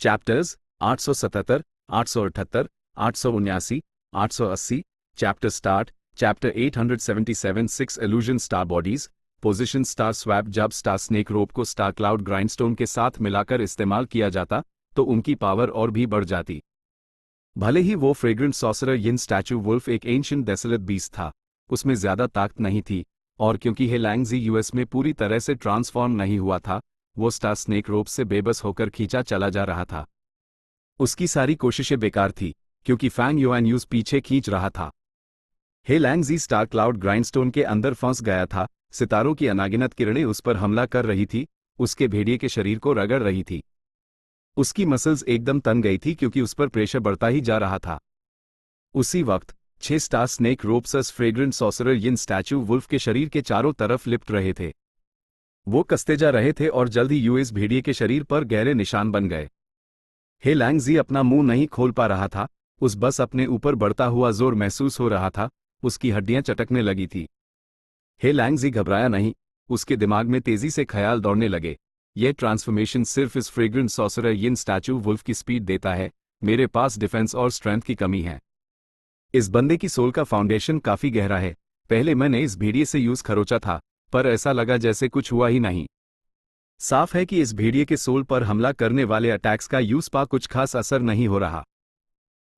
Chapters 877, 878, 879, 880, chapter start, chapter 877 6 illusion star bodies, position star swap. जब star snake रोप को star cloud ग्राइंडस्टोन के साथ मिलाकर इस्तेमाल किया जाता तो उनकी पावर और भी बढ़ जाती। भले ही वो fragrant sorcerer yin statue wolf एक एंशिएंट डेसोलेट बीस्ट था, उसमें ज्यादा ताकत नहीं थी, और क्योंकि हे लैंगजी यूएस में पूरी तरह से ट्रांसफॉर्म नहीं हुआ था, वो स्टार स्नेक रोप से बेबस होकर खींचा चला जा रहा था। उसकी सारी कोशिशें बेकार थी, क्योंकि फैंग युआन यूज पीछे खींच रहा था। हे लैंगजी स्टार क्लाउड ग्राइंडस्टोन के अंदर फंस गया था, सितारों की अनागिनत किरणें उस पर हमला कर रही थी, उसके भेड़िए के शरीर को रगड़ रही थी। उसकी मसल्स एकदम तन गई थी क्योंकि उस पर प्रेशर बढ़ता ही जा रहा था। उसी वक्त 6 star snake ropes fragrant sorcerer yin statue wolf के शरीर के चारों तरफ लिपट रहे थे। वो कसते जा रहे थे और जल्द ही यूएस भेड़िए के शरीर पर गहरे निशान बन गए। हे लैंगजी अपना मुंह नहीं खोल पा रहा था, उस बस अपने ऊपर बढ़ता हुआ जोर महसूस हो रहा था, उसकी हड्डियां चटकने लगी थी। हे लैंगजी घबराया नहीं, उसके दिमाग में तेजी से ख्याल दौड़ने लगे। यह ट्रांसफॉर्मेशन सिर्फ इस fragrant sorcerer yin statue wolf की स्पीड देता है, मेरे पास डिफेंस और स्ट्रेंथ की कमी है। इस बंदे की सोल का फाउंडेशन काफी गहरा है। पहले मैंने इस भेड़िए से यूज खरोचा था, पर ऐसा लगा जैसे कुछ हुआ ही नहीं। साफ है कि इस भेड़िए के सोल पर हमला करने वाले अटैक्स का यूज पा कुछ खास असर नहीं हो रहा।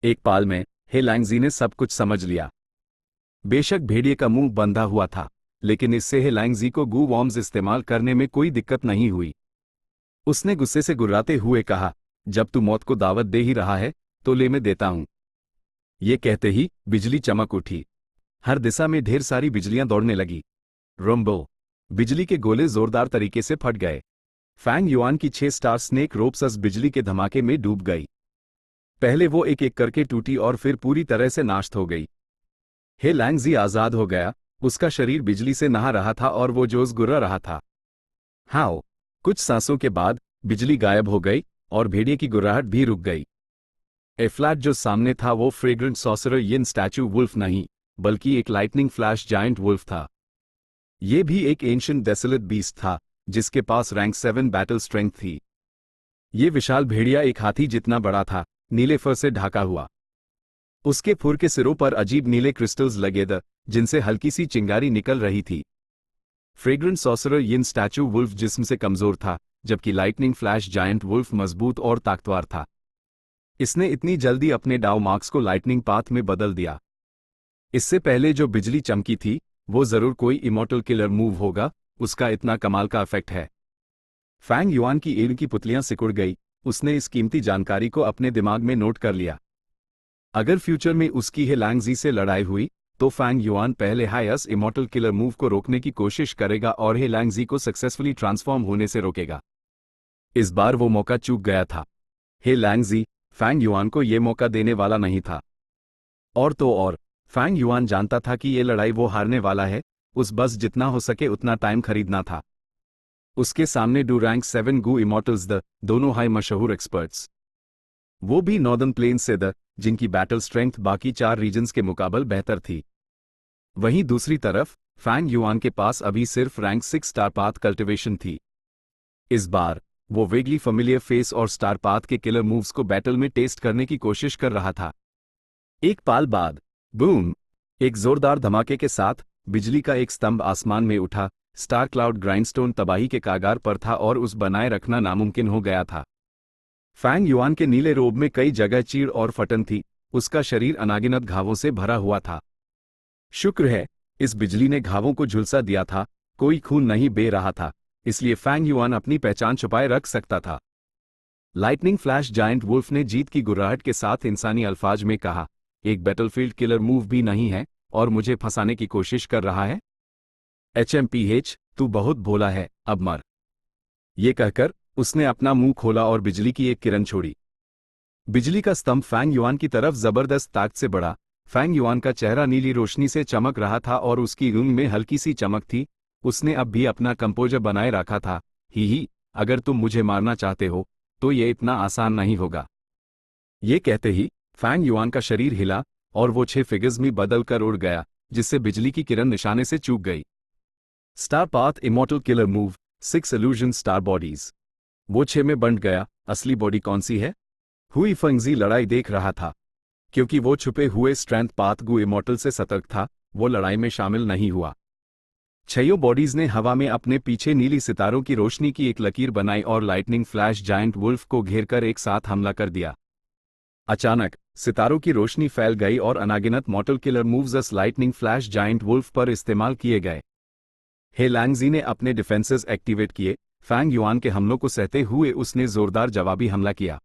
एक पाल में हे लैंगजी ने सब कुछ समझ लिया। बेशक भेड़िए का मुंह बंधा हुआ था, लेकिन इससे हे लैंगजी को गू वॉर्म्स इस्तेमाल करने में कोई दिक्कत नहीं हुई। उसने गुस्से से गुर्राते हुए कहा, जब तू मौत को दावत दे ही रहा है तो ले मैं देता हूं। ये कहते ही बिजली चमक उठी। हर दिशा में ढेर सारी बिजलियां दौड़ने लगी। रंबो, बिजली के गोले जोरदार तरीके से फट गए। फैंग युआन की 6 स्टार स्नेक रोप्स बिजली के धमाके में डूब गई। पहले वो एक एक करके टूटी और फिर पूरी तरह से नाश्त हो गई। हे लैंगजी आजाद हो गया, उसका शरीर बिजली से नहा रहा था और वो जोश गुर्रा रहा था। हाओ, कुछ सांसों के बाद बिजली गायब हो गई और भेड़िए की गुर्राहट भी रुक गई। फ्लैट जो सामने था वो fragrant sorcerer yin statue wolf नहीं, बल्कि एक लाइटनिंग फ्लैश जायंट वुल्फ था। ये भी एक एंशिएंट डेसोलेट बीस्ट था, जिसके पास रैंक 7 बैटल स्ट्रेंथ थी। ये विशाल भेड़िया एक हाथी जितना बड़ा था, नीले फर से ढका हुआ। उसके फुर के सिरों पर अजीब नीले क्रिस्टल्स लगे थे, जिनसे हल्की सी चिंगारी निकल रही थी। Fragrant sorcerer yin statue wolf जिस्म से कमजोर था, जबकि लाइटनिंग फ्लैश जायंट वुल्फ मजबूत और ताकतवर था। इसने इतनी जल्दी अपने डाउ मार्क्स को लाइटनिंग पाथ में बदल दिया। इससे पहले जो बिजली चमकी थी वो जरूर कोई इमॉर्टल किलर मूव होगा, उसका इतना कमाल का इफेक्ट है। फैंग युआन की ईड़ की पुतलियां सिकुड़ गई। उसने इस कीमती जानकारी को अपने दिमाग में नोट कर लिया। अगर फ्यूचर में उसकी हे लैंगजी से लड़ाई हुई तो फैंग युआन पहले हाईएस्ट इमॉर्टल किलर मूव को रोकने की कोशिश करेगा और हे लैंगजी को सक्सेसफुली ट्रांसफॉर्म होने से रोकेगा। इस बार वो मौका चूक गया था। हे लैंगजी फैंग युआन को ये मौका देने वाला नहीं था। और तो और, फैंग युआन जानता था कि ये लड़ाई वो हारने वाला है, उस बस जितना हो सके उतना टाइम खरीदना था। उसके सामने डू रैंक 7 गू इमॉर्टल्स दोनों हाई मशहूर एक्सपर्ट्स, वो भी नॉर्दर्न प्लेन से जिनकी बैटल स्ट्रेंथ बाकी 4 रीजन्स के मुकाबले बेहतर थी। वहीं दूसरी तरफ फैंग युआन के पास अभी सिर्फ रैंक 6 स्टार पाथ कल्टिवेशन थी। इस बार वो वेगली फेमिलियर फेस और स्टार पाथ के किलर मूव्स को बैटल में टेस्ट करने की कोशिश कर रहा था। एक पाल बाद बूम, एक जोरदार धमाके के साथ बिजली का एक स्तंभ आसमान में उठा। स्टार क्लाउड ग्राइंडस्टोन तबाही के कागार पर था और उस बनाए रखना नामुमकिन हो गया था। फैंग युआन के नीले रोब में कई जगह चीड़ और फटन थी, उसका शरीर अनागिनत घावों से भरा हुआ था। शुक्र है इस बिजली ने घावों को झुलसा दिया था, कोई खून नहीं बह रहा था, इसलिए फैंग युआन अपनी पहचान छुपाए रख सकता था। लाइटनिंग फ्लैश जायंट वुल्फ ने जीत की गुर्राहट के साथ इंसानी अल्फाज में कहा, एक बैटलफील्ड किलर मूव भी नहीं है और मुझे फंसाने की कोशिश कर रहा है। HMPH, तू बहुत भोला है, अब मर। ये कहकर उसने अपना मुंह खोला और बिजली की एक किरण छोड़ी। बिजली का स्तंभ फैंग युआन की तरफ जबरदस्त ताकत से बढ़ा। फैंग युआन का चेहरा नीली रोशनी से चमक रहा था और उसकी ऊँग में हल्की सी चमक थी। उसने अब भी अपना कंपोजर बनाए रखा था। ही, अगर तुम मुझे मारना चाहते हो तो ये इतना आसान नहीं होगा। ये कहते ही फैंग युआन का शरीर हिला और वो 6 फिगर्स में बदल कर उड़ गया, जिससे बिजली की किरण निशाने से चूक गई। Star path immortal killer move 6 illusion star bodies. वो 6 में बंट गया। असली बॉडी कौन सी है? हुई फेंगजी लड़ाई देख रहा था। क्योंकि वो छुपे हुए स्ट्रेंथ पाथ गु इमॉर्टल से सतर्क था, वो लड़ाई में शामिल नहीं हुआ। छयों बॉडीज ने हवा में अपने पीछे नीली सितारों की रोशनी की एक लकीर बनाई और लाइटनिंग फ्लैश जायंट वुल्फ को घेरकर एक साथ हमला कर दिया। अचानक सितारों की रोशनी फैल गई और अनागिनत mortal killer moves lightning flash giant wolf पर इस्तेमाल किए गए। हे लैंगजी ने अपने डिफेंसेस एक्टिवेट किए। फैंग युआन के हमलों को सहते हुए उसने जोरदार जवाबी हमला किया।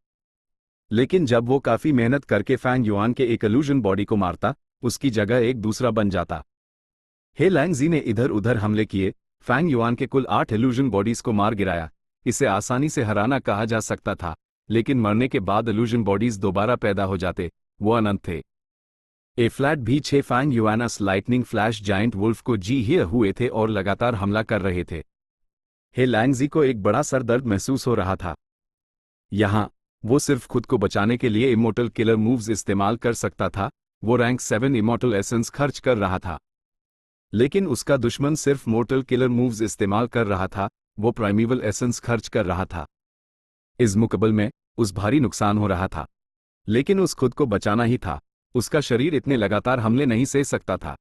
लेकिन जब वो काफी मेहनत करके फैंग युआन के एक इल्यूजन बॉडी को मारता, उसकी जगह एक दूसरा बन जाता। हे लैंगजी ने इधर उधर हमले किए, फैंग युआन के कुल 8 इल्यूजन बॉडीज को मार गिराया। इसे आसानी से हराना कहा जा सकता था, लेकिन मरने के बाद इल्यूजन बॉडीज दोबारा पैदा हो जाते, वो अनंत थे। ए फ्लैट भी 6 Fang Yuan's lightning flash giant wolf को जी हिए हुए थे और लगातार हमला कर रहे थे। हे लैंगजी को एक बड़ा सर दर्द महसूस हो रहा था। यहां वो सिर्फ खुद को बचाने के लिए इमोर्टल किलर मूव्स इस्तेमाल कर सकता था। वो रैंक 7 इमोर्टल एसेंस खर्च कर रहा था, लेकिन उसका दुश्मन सिर्फ मोर्टल किलर मूव्स इस्तेमाल कर रहा था, वो प्राइमेवल एसेंस खर्च कर रहा था। इस मुकाबले में उस भारी नुकसान हो रहा था, लेकिन उस खुद को बचाना ही था। उसका शरीर इतने लगातार हमले नहीं सह सकता था।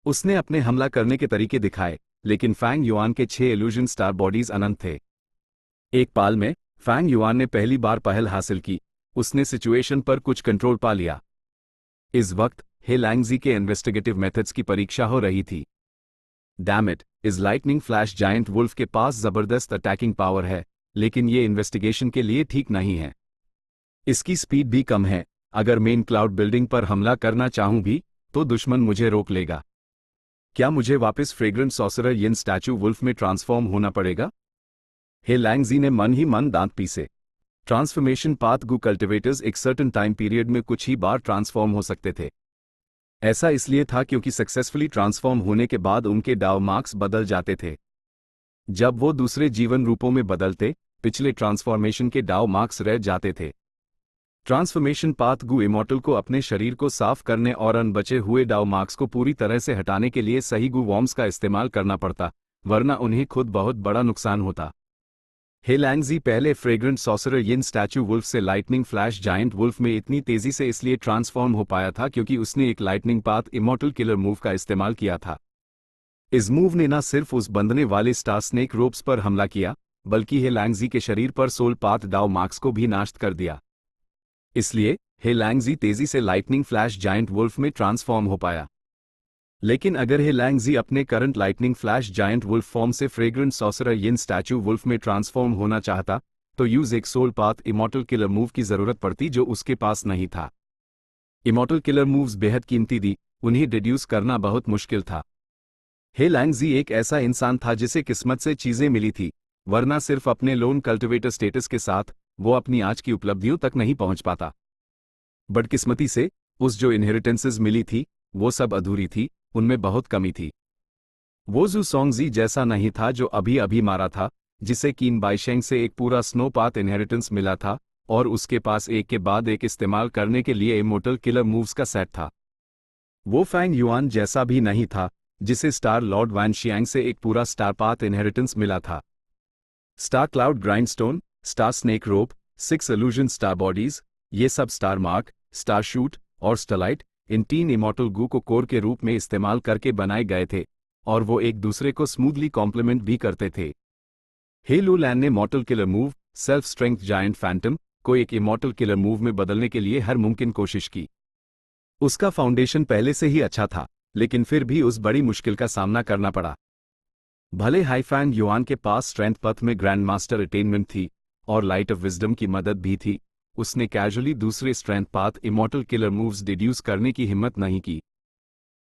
उसने अपने हमला करने के तरीके दिखाए, लेकिन फैंग युआन के 6 इल्यूजन स्टार बॉडीज अनंत थे। एक पाल में फैंग युआन ने पहली बार पहल हासिल की। उसने सिचुएशन पर कुछ कंट्रोल पा लिया। इस वक्त हे लैंगजी के इन्वेस्टिगेटिव मेथड्स की परीक्षा हो रही थी। डैम इट, इस लाइटनिंग फ्लैश जायंट वुल्फ के पास जबरदस्त अटैकिंग पावर है, लेकिन ये इन्वेस्टिगेशन के लिए ठीक नहीं है। इसकी स्पीड भी कम है। अगर मेन क्लाउड बिल्डिंग पर हमला करना चाहूं भी, तो दुश्मन मुझे रोक लेगा। क्या मुझे वापस fragrant sorcerer yin statue wolf में ट्रांसफॉर्म होना पड़ेगा? हे लैंगजी ने मन ही मन दांत पीसे। ट्रांसफॉर्मेशन पाथ गु कल्टिवेटर्स एक सर्टेन टाइम पीरियड में कुछ ही बार ट्रांसफॉर्म हो सकते थे। ऐसा इसलिए था क्योंकि सक्सेसफुली ट्रांसफॉर्म होने के बाद उनके डाव मार्क्स बदल जाते थे। जब वो दूसरे जीवन रूपों में बदलते, पिछले ट्रांसफॉर्मेशन के डाव मार्क्स रह जाते थे। ट्रांसफॉर्मेशन पाथ गु इमॉर्टल को अपने शरीर को साफ करने और अनबचे हुए डाव मार्क्स को पूरी तरह से हटाने के लिए सही गु वॉर्म्स का इस्तेमाल करना पड़ता, वरना उन्हें खुद बहुत बड़ा नुकसान होता। हे लैंगजी पहले fragrant sorcerer yin statue wolf से लाइटनिंग फ्लैश जायंट वुल्फ में इतनी तेजी से इसलिए ट्रांसफॉर्म हो पाया था क्योंकि उसने एक lightning path immortal killer move का इस्तेमाल किया था। इस मूव ने न सिर्फ उस बंधने वाले स्टार स्नेक रोप्स पर हमला किया, बल्कि हे लैंगजी के शरीर पर सोल पाथ डाव मार्क्स को भी नाश कर दिया। इसलिए हे लैंगजी तेजी से लाइटनिंग फ्लैश जायंट वुल्फ में ट्रांसफॉर्म हो पाया। लेकिन अगर हे लैंगजी अपने current lightning flash giant wolf form से fragrant sorcerer yin statue wolf में ट्रांसफॉर्म होना चाहता, तो यूज एक soul path immortal killer move की जरूरत पड़ती जो उसके पास नहीं था। इमॉर्टल किलर मूव्स बेहद कीमती थी, उन्हें डिड्यूस करना बहुत मुश्किल था। हे लैंगजी एक ऐसा इंसान था जिसे किस्मत से चीजें मिली थी, वरना सिर्फ अपने लोन कल्टिवेटर स्टेटस के साथ वो अपनी आज की उपलब्धियों तक नहीं पहुंच पाता। बदकिस्मती से उस जो इनहेरिटेंसेस मिली थी, वो सब अधूरी थी, उनमें बहुत कमी थी। वो जू सोंगजी जैसा नहीं था जो अभी अभी मारा था, जिसे कीन बाइशेंग से एक पूरा स्नो पाथ इनहेरिटेंस मिला था और उसके पास एक के बाद एक इस्तेमाल करने के लिए इमोर्टल किलर मूव्स का सेट था। वो फैंग युआन जैसा भी नहीं था, जिसे स्टार लॉर्ड वैन शियांग से एक पूरा स्टार पाथ इनहेरिटेंस मिला था। स्टार क्लाउड ग्राइंडस्टोन, स्टार स्नेक रोप, 6 इल्यूजन स्टार बॉडीज, ये सब स्टार मार्क, स्टार शूट और स्टलाइट इन 3 इमॉर्टल गु को कोर के रूप में इस्तेमाल करके बनाए गए थे, और वो एक दूसरे को स्मूथली कॉम्प्लीमेंट भी करते थे। हे लू लैन ने मॉर्टल killer move self strength giant Phantom को एक इमॉर्टल किलर मूव में बदलने के लिए हर मुमकिन कोशिश की। उसका फाउंडेशन पहले से ही अच्छा था, लेकिन फिर भी उस बड़ी मुश्किल का सामना करना पड़ा। भले हाई फैंग युआन के पास स्ट्रेंथ पथ में ग्रैंड मास्टर अटेनमेंट थी और लाइट ऑफ विजडम की मदद भी थी, उसने कैजुअली दूसरे strength path immortal killer moves deduce करने की हिम्मत नहीं की।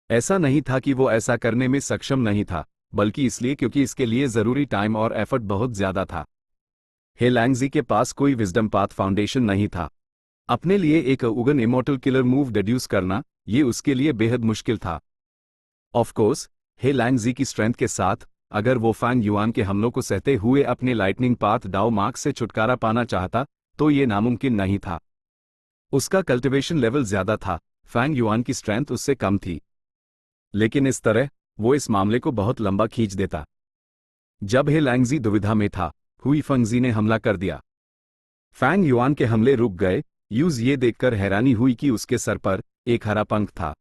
ऐसा नहीं था कि वो ऐसा करने में सक्षम नहीं था, बल्कि इसलिए क्योंकि इसके लिए जरूरी टाइम और एफर्ट बहुत ज्यादा था। हे लैंगजी के पास कोई विजडम पाथ फाउंडेशन नहीं था। अपने लिए एक उगन इमॉर्टल किलर मूव डिड्यूस करना, ये उसके लिए बेहद मुश्किल था। ऑफ कोर्स, हे लैंगजी की स्ट्रेंथ के साथ, अगर वो फैंग युआन के हमलों को सहते हुए अपने लाइटनिंग पाथ डाव मार्क से छुटकारा पाना चाहता, तो ये नामुमकिन नहीं था। उसका कल्टिवेशन लेवल ज्यादा था, फैंग युआन की स्ट्रेंथ उससे कम थी। लेकिन इस तरह वो इस मामले को बहुत लंबा खींच देता। जब हे लैंगजी दुविधा में था, हुई फंगजी ने हमला कर दिया। फैंग युआन के हमले रुक गए। यूज ये देखकर हैरानी हुई कि उसके सर पर एक हरा पंख था।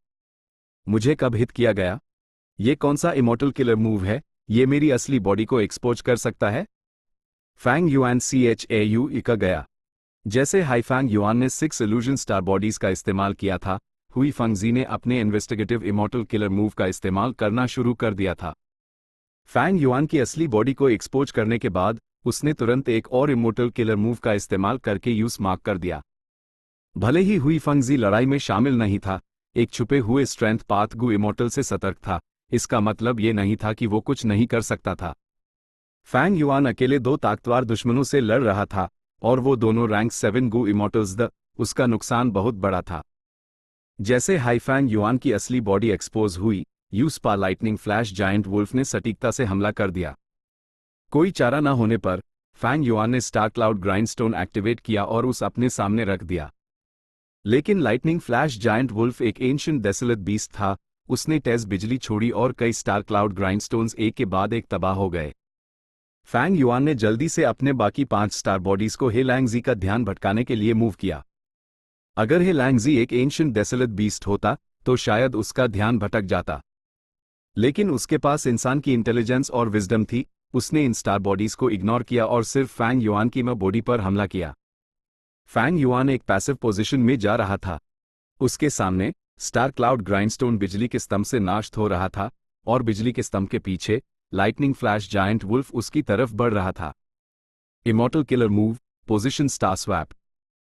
मुझे कब हिट किया गया? ये कौन सा इमॉर्टल किलर मूव है? ये मेरी असली बॉडी को एक्सपोज कर सकता है? फैंग युआन CHAU इका गया। जैसे हाईफैंग युआन ने 6 इल्यूजन स्टार बॉडीज का इस्तेमाल किया था, हुई फंगजी ने अपने इन्वेस्टिगेटिव इमॉर्टल किलर मूव का इस्तेमाल करना शुरू कर दिया था। फैंग युआन की असली बॉडी को एक्सपोज करने के बाद उसने तुरंत एक और इमॉर्टल किलर मूव का इस्तेमाल करके यूज मार्क कर दिया। भले ही हुई फंगजी लड़ाई में शामिल नहीं था, एक छुपे हुए स्ट्रेंथ पाथ गु इमॉर्टल से सतर्क था। इसका मतलब ये नहीं था कि वो कुछ नहीं कर सकता था। फैंग युआन अकेले 2 ताकतवर दुश्मनों से लड़ रहा था और वो दोनों रैंक 7 गु इमॉर्टल्स उसका नुकसान बहुत बड़ा था। जैसे हाईफैंग युआन की असली बॉडी एक्सपोज हुई, यूस्पा लाइटनिंग फ्लैश जायंट वुल्फ ने सटीकता से हमला कर दिया। कोई चारा न होने पर फैंग युआन ने स्टार क्लाउड ग्राइंडस्टोन एक्टिवेट किया और उस अपने सामने रख दिया। लेकिन लाइटनिंग फ्लैश जायंट वुल्फ एक एंशिएंट डेसोलेट बीस्ट था। उसने तेज बिजली छोड़ी और कई स्टार क्लाउड ग्राइंडस्टोन्स एक के बाद एक तबाह हो गए। फैंग युआन ने जल्दी से अपने बाकी 5 स्टार बॉडीज को हे लैंगजी का ध्यान भटकाने के लिए मूव किया। अगर हे लैंगजी एक एंशिएंट डेसोलेट बीस्ट होता तो शायद उसका ध्यान भटक जाता, लेकिन उसके पास इंसान की इंटेलिजेंस और विजडम थी। उसने इन स्टार बॉडीज को इग्नोर किया और सिर्फ फैंग युआन की बॉडी पर हमला किया। फैंग युआन एक पैसिव पोजीशन में जा रहा था। उसके सामने स्टार क्लाउड ग्राइंडस्टोन बिजली के स्तंभ से नाश हो रहा था और बिजली के स्तंभ के पीछे लाइटनिंग फ्लैश जायंट वुल्फ उसकी तरफ बढ़ रहा था। Immortal killer move, position star swap.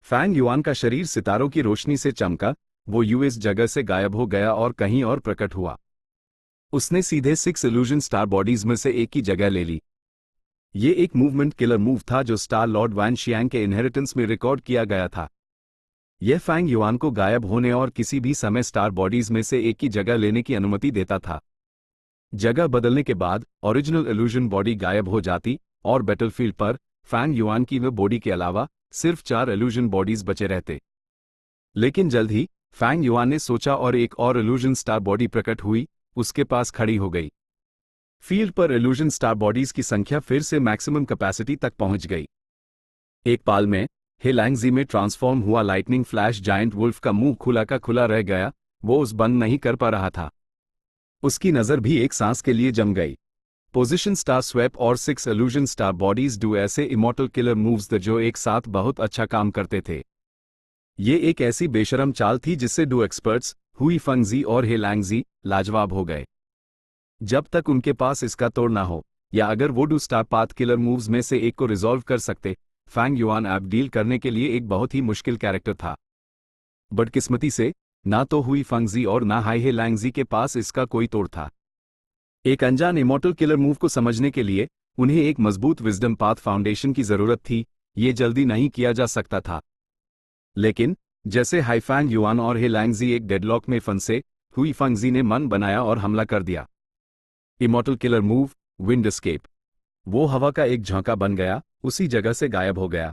Fang Yuan का शरीर सितारों की रोशनी से चमका। वो यूएस जगह से गायब हो गया और कहीं और प्रकट हुआ। उसने सीधे 6 इल्यूजन स्टार बॉडीज में से एक की जगह ले ली। ये एक मूवमेंट किलर मूव था जो स्टार लॉर्ड वैन शियांग के इनहेरिटेंस में रिकॉर्ड किया गया था। यह फैंग युआन को गायब होने और किसी भी समय स्टार बॉडीज में से एक की जगह लेने की अनुमति देता था। जगह बदलने के बाद ओरिजिनल इल्यूजन बॉडी गायब हो जाती और बैटलफील्ड पर फैंग युआन की बॉडी के अलावा सिर्फ 4 इल्यूजन बॉडीज बचे रहते। लेकिन जल्द ही फैंग युआन ने सोचा और एक और इल्यूजन स्टार बॉडी प्रकट हुई, उसके पास खड़ी हो गई। फील्ड पर इल्यूजन स्टार बॉडीज की संख्या फिर से मैक्सिमम कैपेसिटी तक पहुंच गई। एक पाल में हे लैंगजी में ट्रांसफॉर्म हुआ लाइटनिंग फ्लैश जायंट वुल्फ का मुंह खुला का खुला रह गया। वो उस बंद नहीं कर पा रहा था। उसकी नजर भी एक सांस के लिए जम गई। पोजीशन स्टार स्वैप और 6 इल्यूजन स्टार बॉडीज डू ऐसे इमॉर्टल किलर मूव्स जो एक साथ बहुत अच्छा काम करते थे। ये एक ऐसी बेशरम चाल थी जिससे डू एक्सपर्ट्स हुई फंगजी और हे लैंगजी लाजवाब हो गए। जब तक उनके पास इसका तोड़ ना हो, या अगर वो do star path killer moves में से एक को रिजॉल्व कर सकते, फैंग युआन ऐप डील करने के लिए एक बहुत ही मुश्किल कैरेक्टर था। बदकिस्मती से ना तो हुई फंगजी और ना हाई हे लैंगजी के पास इसका कोई तोड़ था। एक अनजान इमॉर्टल किलर मूव को समझने के लिए उन्हें एक मजबूत विजडम पाथ फाउंडेशन की जरूरत थी। ये जल्दी नहीं किया जा सकता था। लेकिन जैसे हाईफैंग युआन और हे लैंगजी एक डेडलॉक में फंसे, हुई फंगजी ने मन बनाया और हमला कर दिया। Immortal killer move, wind escape. वो हवा का एक झोंका बन गया, उसी जगह से गायब हो गया।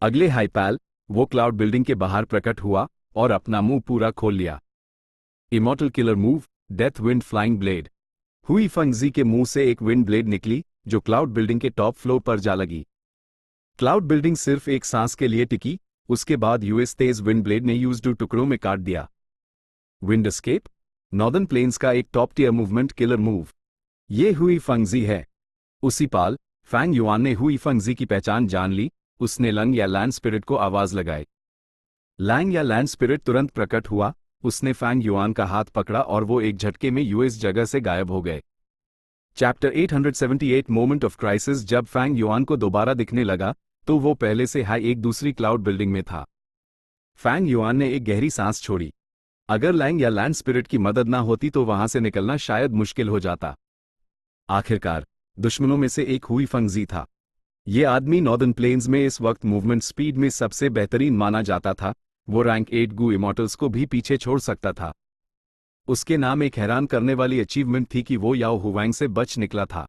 अगले हाईपैल वो क्लाउड बिल्डिंग के बाहर प्रकट हुआ और अपना मुंह पूरा खोल लिया। Immortal killer move, death wind flying blade. हुई फंगजी के मुंह से एक विंड ब्लेड निकली जो क्लाउड बिल्डिंग के टॉप फ्लोर पर जा लगी। क्लाउड बिल्डिंग सिर्फ एक सांस के लिए टिकी, उसके बाद यूएस तेज विंड ब्लेड ने यूज्ड टुकड़ों में काट दिया। विंड एस्केप, नॉर्दर्न प्लेन्स का एक top tier movement killer move. ये हुई फंगजी है। उसी पाल फैंग युआन ने हुई फंगजी की पहचान जान ली। उसने लंग या लैंड स्पिरिट को आवाज लगाई। लैंग या लैंड स्पिरिट तुरंत प्रकट हुआ। उसने फैंग युआन का हाथ पकड़ा और वो एक झटके में यूएस जगह से गायब हो गए। Chapter 878 moment of crisis. जब फैंग युआन को दोबारा दिखने लगा तो वो पहले से हाई एक दूसरी क्लाउड बिल्डिंग में था। फैंग युआन ने एक गहरी सांस छोड़ी। अगर लैंग या लैंड स्पिरिट की मदद ना होती तो वहां से निकलना शायद मुश्किल हो जाता। आखिरकार दुश्मनों में से एक हुई फंगजी था। ये आदमी नॉर्दर्न प्लेन्स में इस वक्त मूवमेंट स्पीड में सबसे बेहतरीन माना जाता था। वो रैंक 8 गु इमॉर्टल्स को भी पीछे छोड़ सकता था। उसके नाम एक हैरान करने वाली अचीवमेंट थी कि वो याओ हुवैंग से बच निकला था।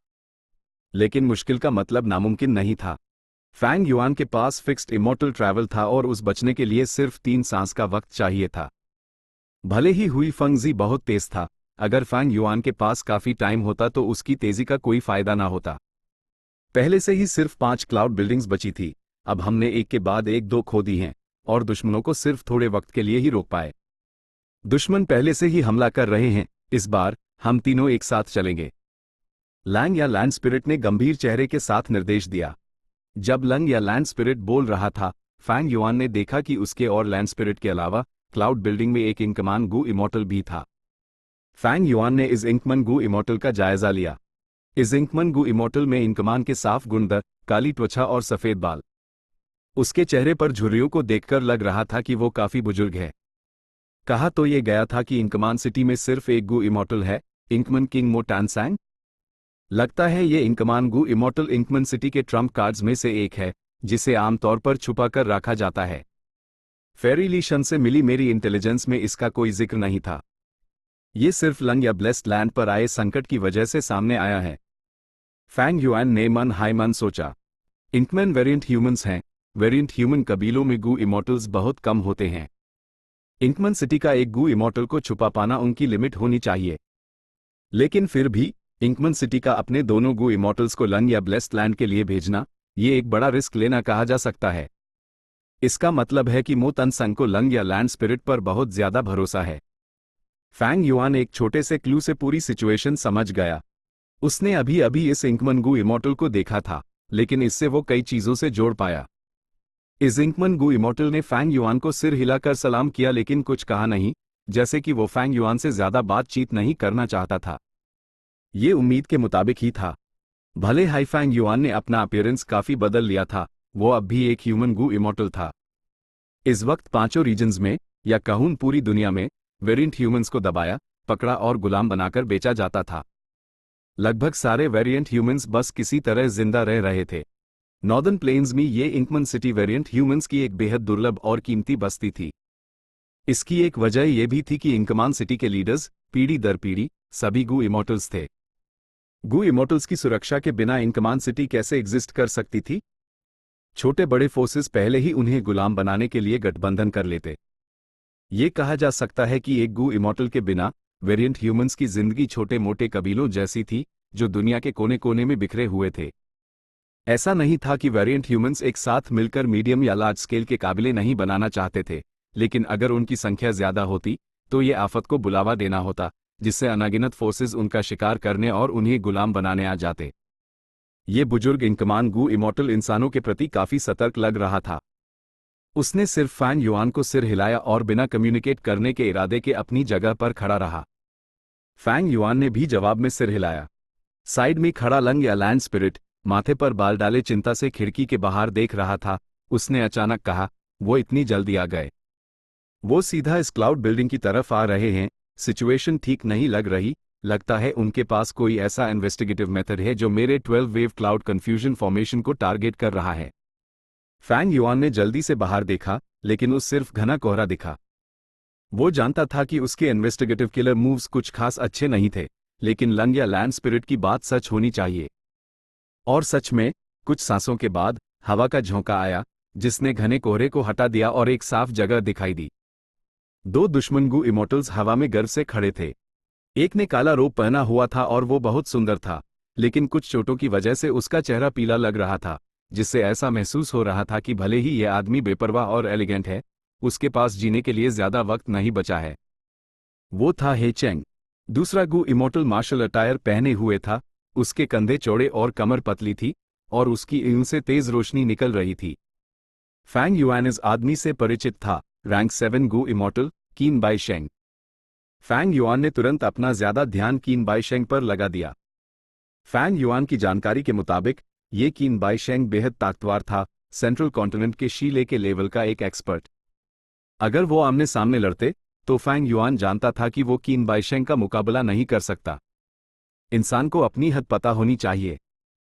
लेकिन मुश्किल का मतलब नामुमकिन नहीं था। फैंग युआन के पास फिक्स्ड इमॉर्टल ट्रैवल था और उस बचने के लिए सिर्फ 3 सांस का वक्त चाहिए था। भले ही हुई फंगजी बहुत तेज था, अगर फैंग युआन के पास काफी टाइम होता तो उसकी तेजी का कोई फायदा ना होता। पहले से ही सिर्फ 5 क्लाउड बिल्डिंग्स बची थी, अब हमने एक के बाद एक 2 खो दी हैं और दुश्मनों को सिर्फ थोड़े वक्त के लिए ही रोक पाए। दुश्मन पहले से ही हमला कर रहे हैं, इस बार हम तीनों एक साथ चलेंगे। लैंग या लैंड स्पिरिट ने गंभीर चेहरे के साथ निर्देश दिया। जब लंग या लैंड स्पिरिट बोल रहा था, फैंग युआन ने देखा कि उसके और लैंड स्पिरिट के अलावा क्लाउड बिल्डिंग में एक इंकमान गु इमॉर्टल भी था। फैंग युआन ने इस इंकमन गु इमॉर्टल का जायजा लिया। इस इंकमन गु इमॉर्टल में इंकमान के साफ गुणधर, काली त्वचा और सफेद बाल। उसके चेहरे पर झुर्रियों को देखकर लग रहा था कि वो काफी बुजुर्ग है। कहा तो ये गया था कि इंकमान सिटी में सिर्फ एक गु इमॉर्टल है, इंकमन किंग मो टानसैंग। लगता है ये इंकमान गु इमॉर्टल इंकमन सिटी के ट्रम्प कार्ड्स में से एक है, जिसे आमतौर पर छुपा कर रखा जाता है। फेरी ली शन से मिली मेरी इंटेलिजेंस में इसका कोई जिक्र नहीं था। ये सिर्फ लंग या ब्लेस्ड लैंड पर आए संकट की वजह से सामने आया है। फैंग युआन ने मन हाय मन सोचा। इंकमैन वेरिएंट ह्यूमंस हैं, वेरिएंट ह्यूमन कबीलों में गु इमॉर्टल्स बहुत कम होते हैं। इंकमन सिटी का एक गु इमॉर्टल को छुपा पाना उनकी लिमिट होनी चाहिए। लेकिन फिर भी इंकमन सिटी का अपने दोनों गु इमॉर्टल्स को लंग या ब्लेस्ड लैंड के लिए भेजना, ये एक बड़ा रिस्क लेना कहा जा सकता है। इसका मतलब है कि मो तनसंग को लंग या लैंड स्पिरिट पर बहुत ज्यादा भरोसा है। फैंग युआन एक छोटे से क्लू से पूरी सिचुएशन समझ गया। उसने अभी अभी इस इंकमन गु इमॉर्टल को देखा था, लेकिन इससे वो कई चीजों से जोड़ पाया। इस इंकमन गु इमॉर्टल ने फैंग युआन को सिर हिलाकर सलाम किया, लेकिन कुछ कहा नहीं, जैसे कि वो फैंग युआन से ज्यादा बातचीत नहीं करना चाहता था। ये उम्मीद के मुताबिक ही था। भले हाई फैंग युआन ने अपना अपीयरेंस काफी बदल लिया था, वो अब भी एक ह्यूमन गु इमॉर्टल था। इस वक्त पांचों रीजन्स में, या कहूं पूरी दुनिया में, वेरिएंट ह्यूमंस को दबाया, पकड़ा और गुलाम बनाकर बेचा जाता था। लगभग सारे वेरिएंट ह्यूमंस बस किसी तरह जिंदा रह रहे थे। नॉर्दर्न प्लेन्स में ये इंकमन सिटी वेरिएंट ह्यूमंस की एक बेहद दुर्लभ और कीमती बस्ती थी। इसकी एक वजह यह भी थी कि इंकमान सिटी के लीडर्स पीढ़ी दर पीढ़ी सभी गु इमॉर्टल्स थे। गु इमॉर्टल्स की सुरक्षा के बिना इंकमान सिटी कैसे एग्जिस्ट कर सकती थी? छोटे बड़े फोर्सेस पहले ही उन्हें गुलाम बनाने के लिए गठबंधन कर लेते। ये कहा जा सकता है कि एक गु इमॉर्टल के बिना वेरिएंट ह्यूमंस की जिंदगी छोटे मोटे कबीलों जैसी थी, जो दुनिया के कोने कोने में बिखरे हुए थे। ऐसा नहीं था कि वेरिएंट ह्यूमंस एक साथ मिलकर मीडियम या लार्ज स्केल के काबिले नहीं बनाना चाहते थे, लेकिन अगर उनकी संख्या ज्यादा होती तो ये आफत को बुलावा देना होता, जिससे अनगिनत फोर्सेस उनका शिकार करने और उन्हें गुलाम बनाने आ जाते। ये बुजुर्ग इंकमान गु इमॉर्टल इंसानों के प्रति काफी सतर्क लग रहा था। उसने सिर्फ फैंग युआन को सिर हिलाया और बिना कम्युनिकेट करने के इरादे के अपनी जगह पर खड़ा रहा। फैंग युआन ने भी जवाब में सिर हिलाया। साइड में खड़ा लंग या लैंड स्पिरिट, माथे पर बाल डाले चिंता से खिड़की के बाहर देख रहा था। उसने अचानक कहा, वो इतनी जल्दी आ गए? वो सीधा इस क्लाउड बिल्डिंग की तरफ आ रहे हैं। सिचुएशन ठीक नहीं लग रही। लगता है उनके पास कोई ऐसा इन्वेस्टिगेटिव मेथड है जो मेरे 12 वेव क्लाउड कंफ्यूजन फॉर्मेशन को टारगेट कर रहा है। फैंग युआन ने जल्दी से बाहर देखा, लेकिन उस सिर्फ घना कोहरा दिखा। वो जानता था कि उसके इन्वेस्टिगेटिव किलर मूव्स कुछ खास अच्छे नहीं थे, लेकिन लंग या लैंड स्पिरिट की बात सच होनी चाहिए। और सच में, कुछ सांसों के बाद हवा का झोंका आया, जिसने घने कोहरे को हटा दिया और एक साफ जगह दिखाई दी। 2 दुश्मन गु इमॉर्टल्स हवा में गर्व से खड़े थे। एक ने काला रोब पहना हुआ था और वो बहुत सुंदर था, लेकिन कुछ चोटों की वजह से उसका चेहरा पीला लग रहा था, जिससे ऐसा महसूस हो रहा था कि भले ही यह आदमी बेपरवाह और एलिगेंट है, उसके पास जीने के लिए ज्यादा वक्त नहीं बचा है। वो था हे चेंग। दूसरा गु इमॉर्टल मार्शल अटायर पहने हुए था। उसके कंधे चौड़े और कमर पतली थी, और उसकी ऊँन से तेज रोशनी निकल रही थी। फैंग युआन इस आदमी से परिचित था, रैंक 7 गु इमॉर्टल, कीन बाई शेंग। फैंग युआन ने तुरंत अपना ज्यादा ध्यान कीन बाई शेंग पर लगा दिया। फैंग युआन की जानकारी के मुताबिक ये कीन बाई शेंग बेहद ताकतवर था, सेंट्रल कॉन्टिनेंट के शीले के लेवल का एक एक्सपर्ट। अगर वो आमने सामने लड़ते, तो फैंग युआन जानता था कि वो कीन बाई शेंग का मुकाबला नहीं कर सकता। इंसान को अपनी हद पता होनी चाहिए।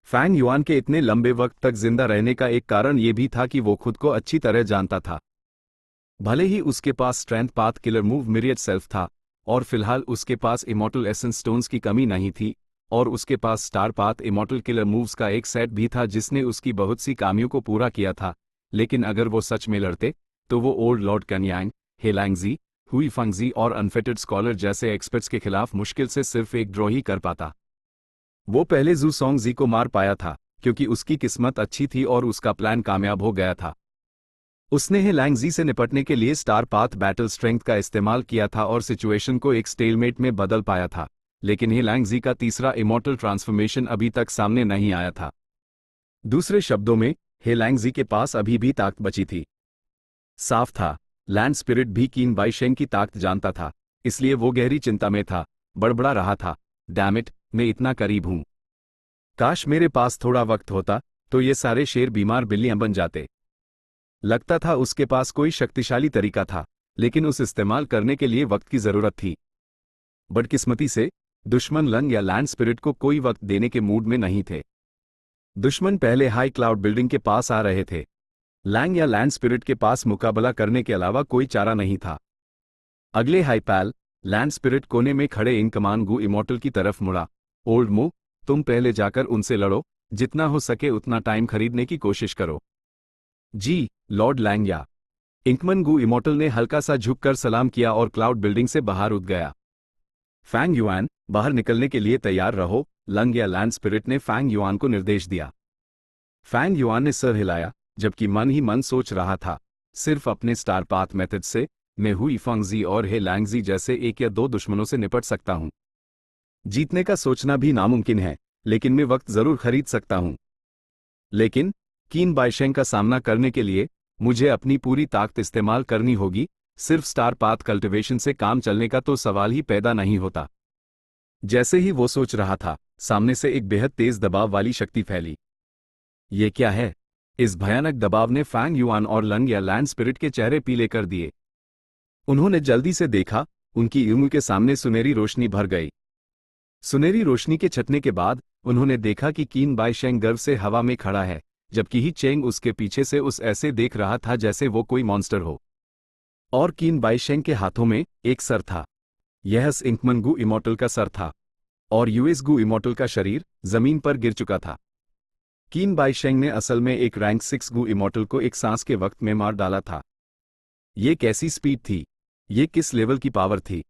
फैंग युआन के इतने लंबे वक्त तक जिंदा रहने का एक कारण ये भी था कि वो खुद को अच्छी तरह जानता था। भले ही उसके पास strength path killer move myriad self था, और फिलहाल उसके पास इमॉर्टल एसेंस स्टोन्स की कमी नहीं थी, और उसके पास star path immortal killer moves का एक सेट भी था जिसने उसकी बहुत सी खामियों को पूरा किया था। लेकिन अगर वो सच में लड़ते, तो वो ओल्ड लॉर्ड कन्यांग, हेलांगजी, हुई फंगजी और अनफिटेड स्कॉलर जैसे एक्सपर्ट्स के खिलाफ मुश्किल से सिर्फ एक ड्रॉ ही कर पाता। वो पहले जू सोंग जी को मार पाया था, क्योंकि उसकी किस्मत अच्छी थी और उसका प्लान कामयाब हो गया था। उसने हे लैंगजी से निपटने के लिए स्टार पाथ बैटल स्ट्रेंथ का इस्तेमाल किया था और सिचुएशन को एक स्टेलमेट में बदल पाया था, लेकिन हे लैंगजी का तीसरा इमॉर्टल ट्रांसफॉर्मेशन अभी तक सामने नहीं आया था। दूसरे शब्दों में, हे लैंगजी के पास अभी भी ताकत बची थी। साफ था, लैंड स्पिरिट भी कीन बाइशेंग की ताकत जानता था, इसलिए वो गहरी चिंता में था, बड़बड़ा रहा था, डैम इट, मैं इतना करीब हूं। काश मेरे पास थोड़ा वक्त होता तो ये सारे शेर बीमार बिल्लियां बन जाते। लगता था उसके पास कोई शक्तिशाली तरीका था, लेकिन उस इस्तेमाल करने के लिए वक्त की जरूरत थी। बदकिस्मती से दुश्मन लंग या लैंड स्पिरिट को कोई वक्त देने के मूड में नहीं थे। दुश्मन पहले हाई क्लाउड बिल्डिंग के पास आ रहे थे। लैंग या लैंड स्पिरिट के पास मुकाबला करने के अलावा कोई चारा नहीं था। अगले हाई पैल, लैंड स्पिरिट कोने में खड़े इन कमान गु इमॉर्टल की तरफ मुड़ा। ओल्ड मो, तुम पहले जाकर उनसे लड़ो, जितना हो सके उतना टाइम खरीदने की कोशिश करो। जी, लॉर्ड लैंग। इंकमन गु इमॉर्टल ने हल्का सा झुककर सलाम किया और क्लाउड बिल्डिंग से बाहर उठ गया। फैंग युआन, बाहर निकलने के लिए तैयार रहो, लंग या लैंड स्पिरिट ने फैंग युआन को निर्देश दिया। फैंग युआन ने सर हिलाया, जबकि मन ही मन सोच रहा था, सिर्फ अपने स्टार पाथ मेथड से मैं हुई फंगजी और हे लैंगजी जैसे एक या दो दुश्मनों से निपट सकता हूं। जीतने का सोचना भी नामुमकिन है, लेकिन मैं वक्त जरूर खरीद सकता हूं। लेकिन कीन बाइशेंग का सामना करने के लिए मुझे अपनी पूरी ताकत इस्तेमाल करनी होगी। सिर्फ स्टार पाथ कल्टिवेशन से काम चलने का तो सवाल ही पैदा नहीं होता। जैसे ही वो सोच रहा था, सामने से एक बेहद तेज दबाव वाली शक्ति फैली। ये क्या है? इस भयानक दबाव ने फैंग युआन और लंग या लैंड स्पिरिट के चेहरे पीले कर दिए। उन्होंने जल्दी से देखा, उनकी उंगली के सामने सुनहरी रोशनी भर गई। सुनहरी रोशनी के छटने के बाद उन्होंने देखा कि कीन बाइशेंग गर्व से हवा में खड़ा है, जबकि ही चेंग उसके पीछे से उस ऐसे देख रहा था जैसे वो कोई मॉन्स्टर हो। और कीन बाइशेंग के हाथों में एक सर था। यह इंकमन गु इमॉर्टल का सर था, और यूएस गु इमॉर्टल का शरीर जमीन पर गिर चुका था। कीन बाइशेंग ने असल में एक रैंक 6 गु इमॉर्टल को एक सांस के वक्त में मार डाला था। ये कैसी स्पीड थी? ये किस लेवल की पावर थी?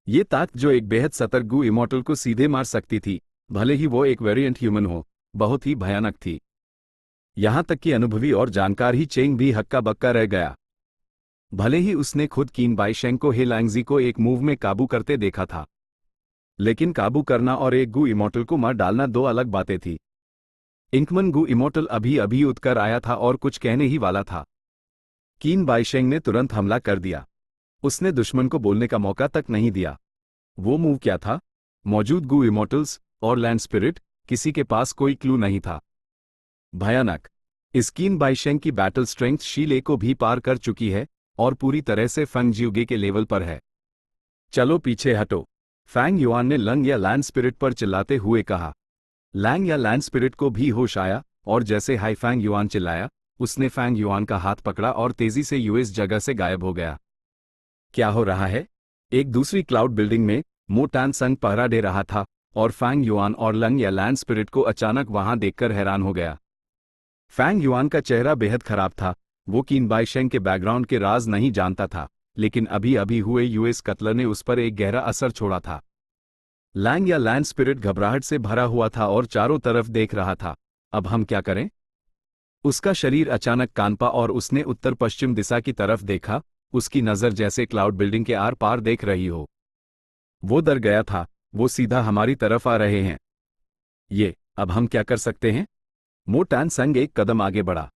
ये ताकत जो एक बेहद सतर्क गु इमॉर्टल को सीधे मार सकती थी, भले ही वो एक वेरिएंट ह्यूमन हो, बहुत ही भयानक थी। यहां तक कि अनुभवी और जानकार ही चेंग भी हक्का बक्का रह गया। भले ही उसने खुद कीन बाइशेंग को हे लैंगजी को एक मूव में काबू करते देखा था, लेकिन काबू करना और एक गु इमॉर्टल को मार डालना दो अलग बातें थी। इंकमन गु इमॉर्टल अभी अभी उठकर आया था और कुछ कहने ही वाला था। कीन बाइशेंग ने तुरंत हमला कर दिया। उसने दुश्मन को बोलने का मौका तक नहीं दिया। वो मूव क्या था? मौजूद गु इमॉर्टल्स और लैंड स्पिरिट, किसी के पास कोई क्लू नहीं था। भयानक। इस कीन बाइशेंग की बैटल स्ट्रेंथ शीले को भी पार कर चुकी है और पूरी तरह से फंग जियोगे के लेवल पर है। चलो पीछे हटो, फैंग युआन ने लंग या लैंड स्पिरिट पर चिल्लाते हुए कहा। लैंग या लैंड स्पिरिट को भी होश आया, और जैसे हाई फैंग युआन चिल्लाया, उसने फैंग युआन का हाथ पकड़ा और तेजी से यूएस जगह से गायब हो गया। क्या हो रहा है? एक दूसरी क्लाउड बिल्डिंग में मो टान संग पहरा दे रहा था, और फैंग युआन और लंग या लैंड स्पिरिट को अचानक वहां देखकर हैरान हो गया। फैंग युआन का चेहरा बेहद खराब था। वो कीन बाइशेंग के बैकग्राउंड के राज नहीं जानता था, लेकिन अभी अभी हुए यूएस कत्ल ने उस पर एक गहरा असर छोड़ा था। लैंग या लैंड स्पिरिट घबराहट से भरा हुआ था और चारों तरफ देख रहा था। अब हम क्या करें? उसका शरीर अचानक कांपा और उसने उत्तर पश्चिम दिशा की तरफ देखा, उसकी नजर जैसे क्लाउड बिल्डिंग के आर पार देख रही हो। वो डर गया था, वो सीधा हमारी तरफ आ रहे हैं। अब हम क्या कर सकते हैं? मो टान संग एक कदम आगे बढ़ा।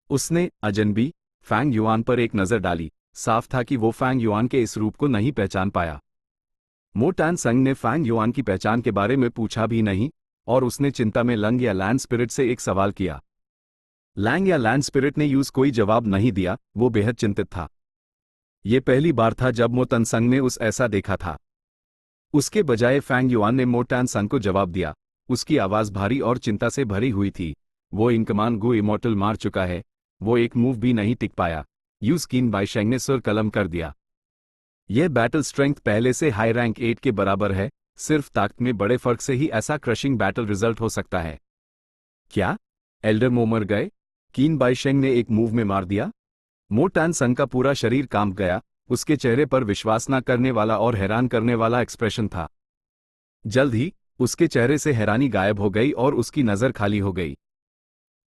उसने अजनबी फैंग युआन पर एक नजर डाली। साफ था कि वो फैंग युआन के इस रूप को नहीं पहचान पाया। मो टान संग ने फैंग युआन की पहचान के बारे में पूछा भी नहीं, और उसने चिंता में लंग या लैंड स्पिरिट से एक सवाल किया। लैंग या लैंड स्पिरिट ने यूज कोई जवाब नहीं दिया। वो बेहद चिंतित था। ये पहली बार था जब मो टान संग ने उस ऐसा देखा था। उसके बजाय फैंग युआन ने मो टान संग को जवाब दिया। उसकी आवाज भारी और चिंता से भरी हुई थी। वो इनकमान गु इमॉर्टल मार चुका है। वो एक मूव भी नहीं टिक पाया। यूज कीन बाइशेंग ने सुर कलम कर दिया। यह बैटल स्ट्रेंथ पहले से हाई रैंक 8 के बराबर है। सिर्फ ताकत में बड़े फर्क से ही ऐसा क्रशिंग बैटल रिजल्ट हो सकता है। क्या एल्डर मो मर गए? कीन बाइशेंग ने एक मूव में मार दिया। मो टान संग का पूरा शरीर कांप गया। उसके चेहरे पर विश्वास न करने वाला और हैरान करने वाला एक्सप्रेशन था। जल्द ही उसके चेहरे से हैरानी गायब हो गई और उसकी नजर खाली हो गई।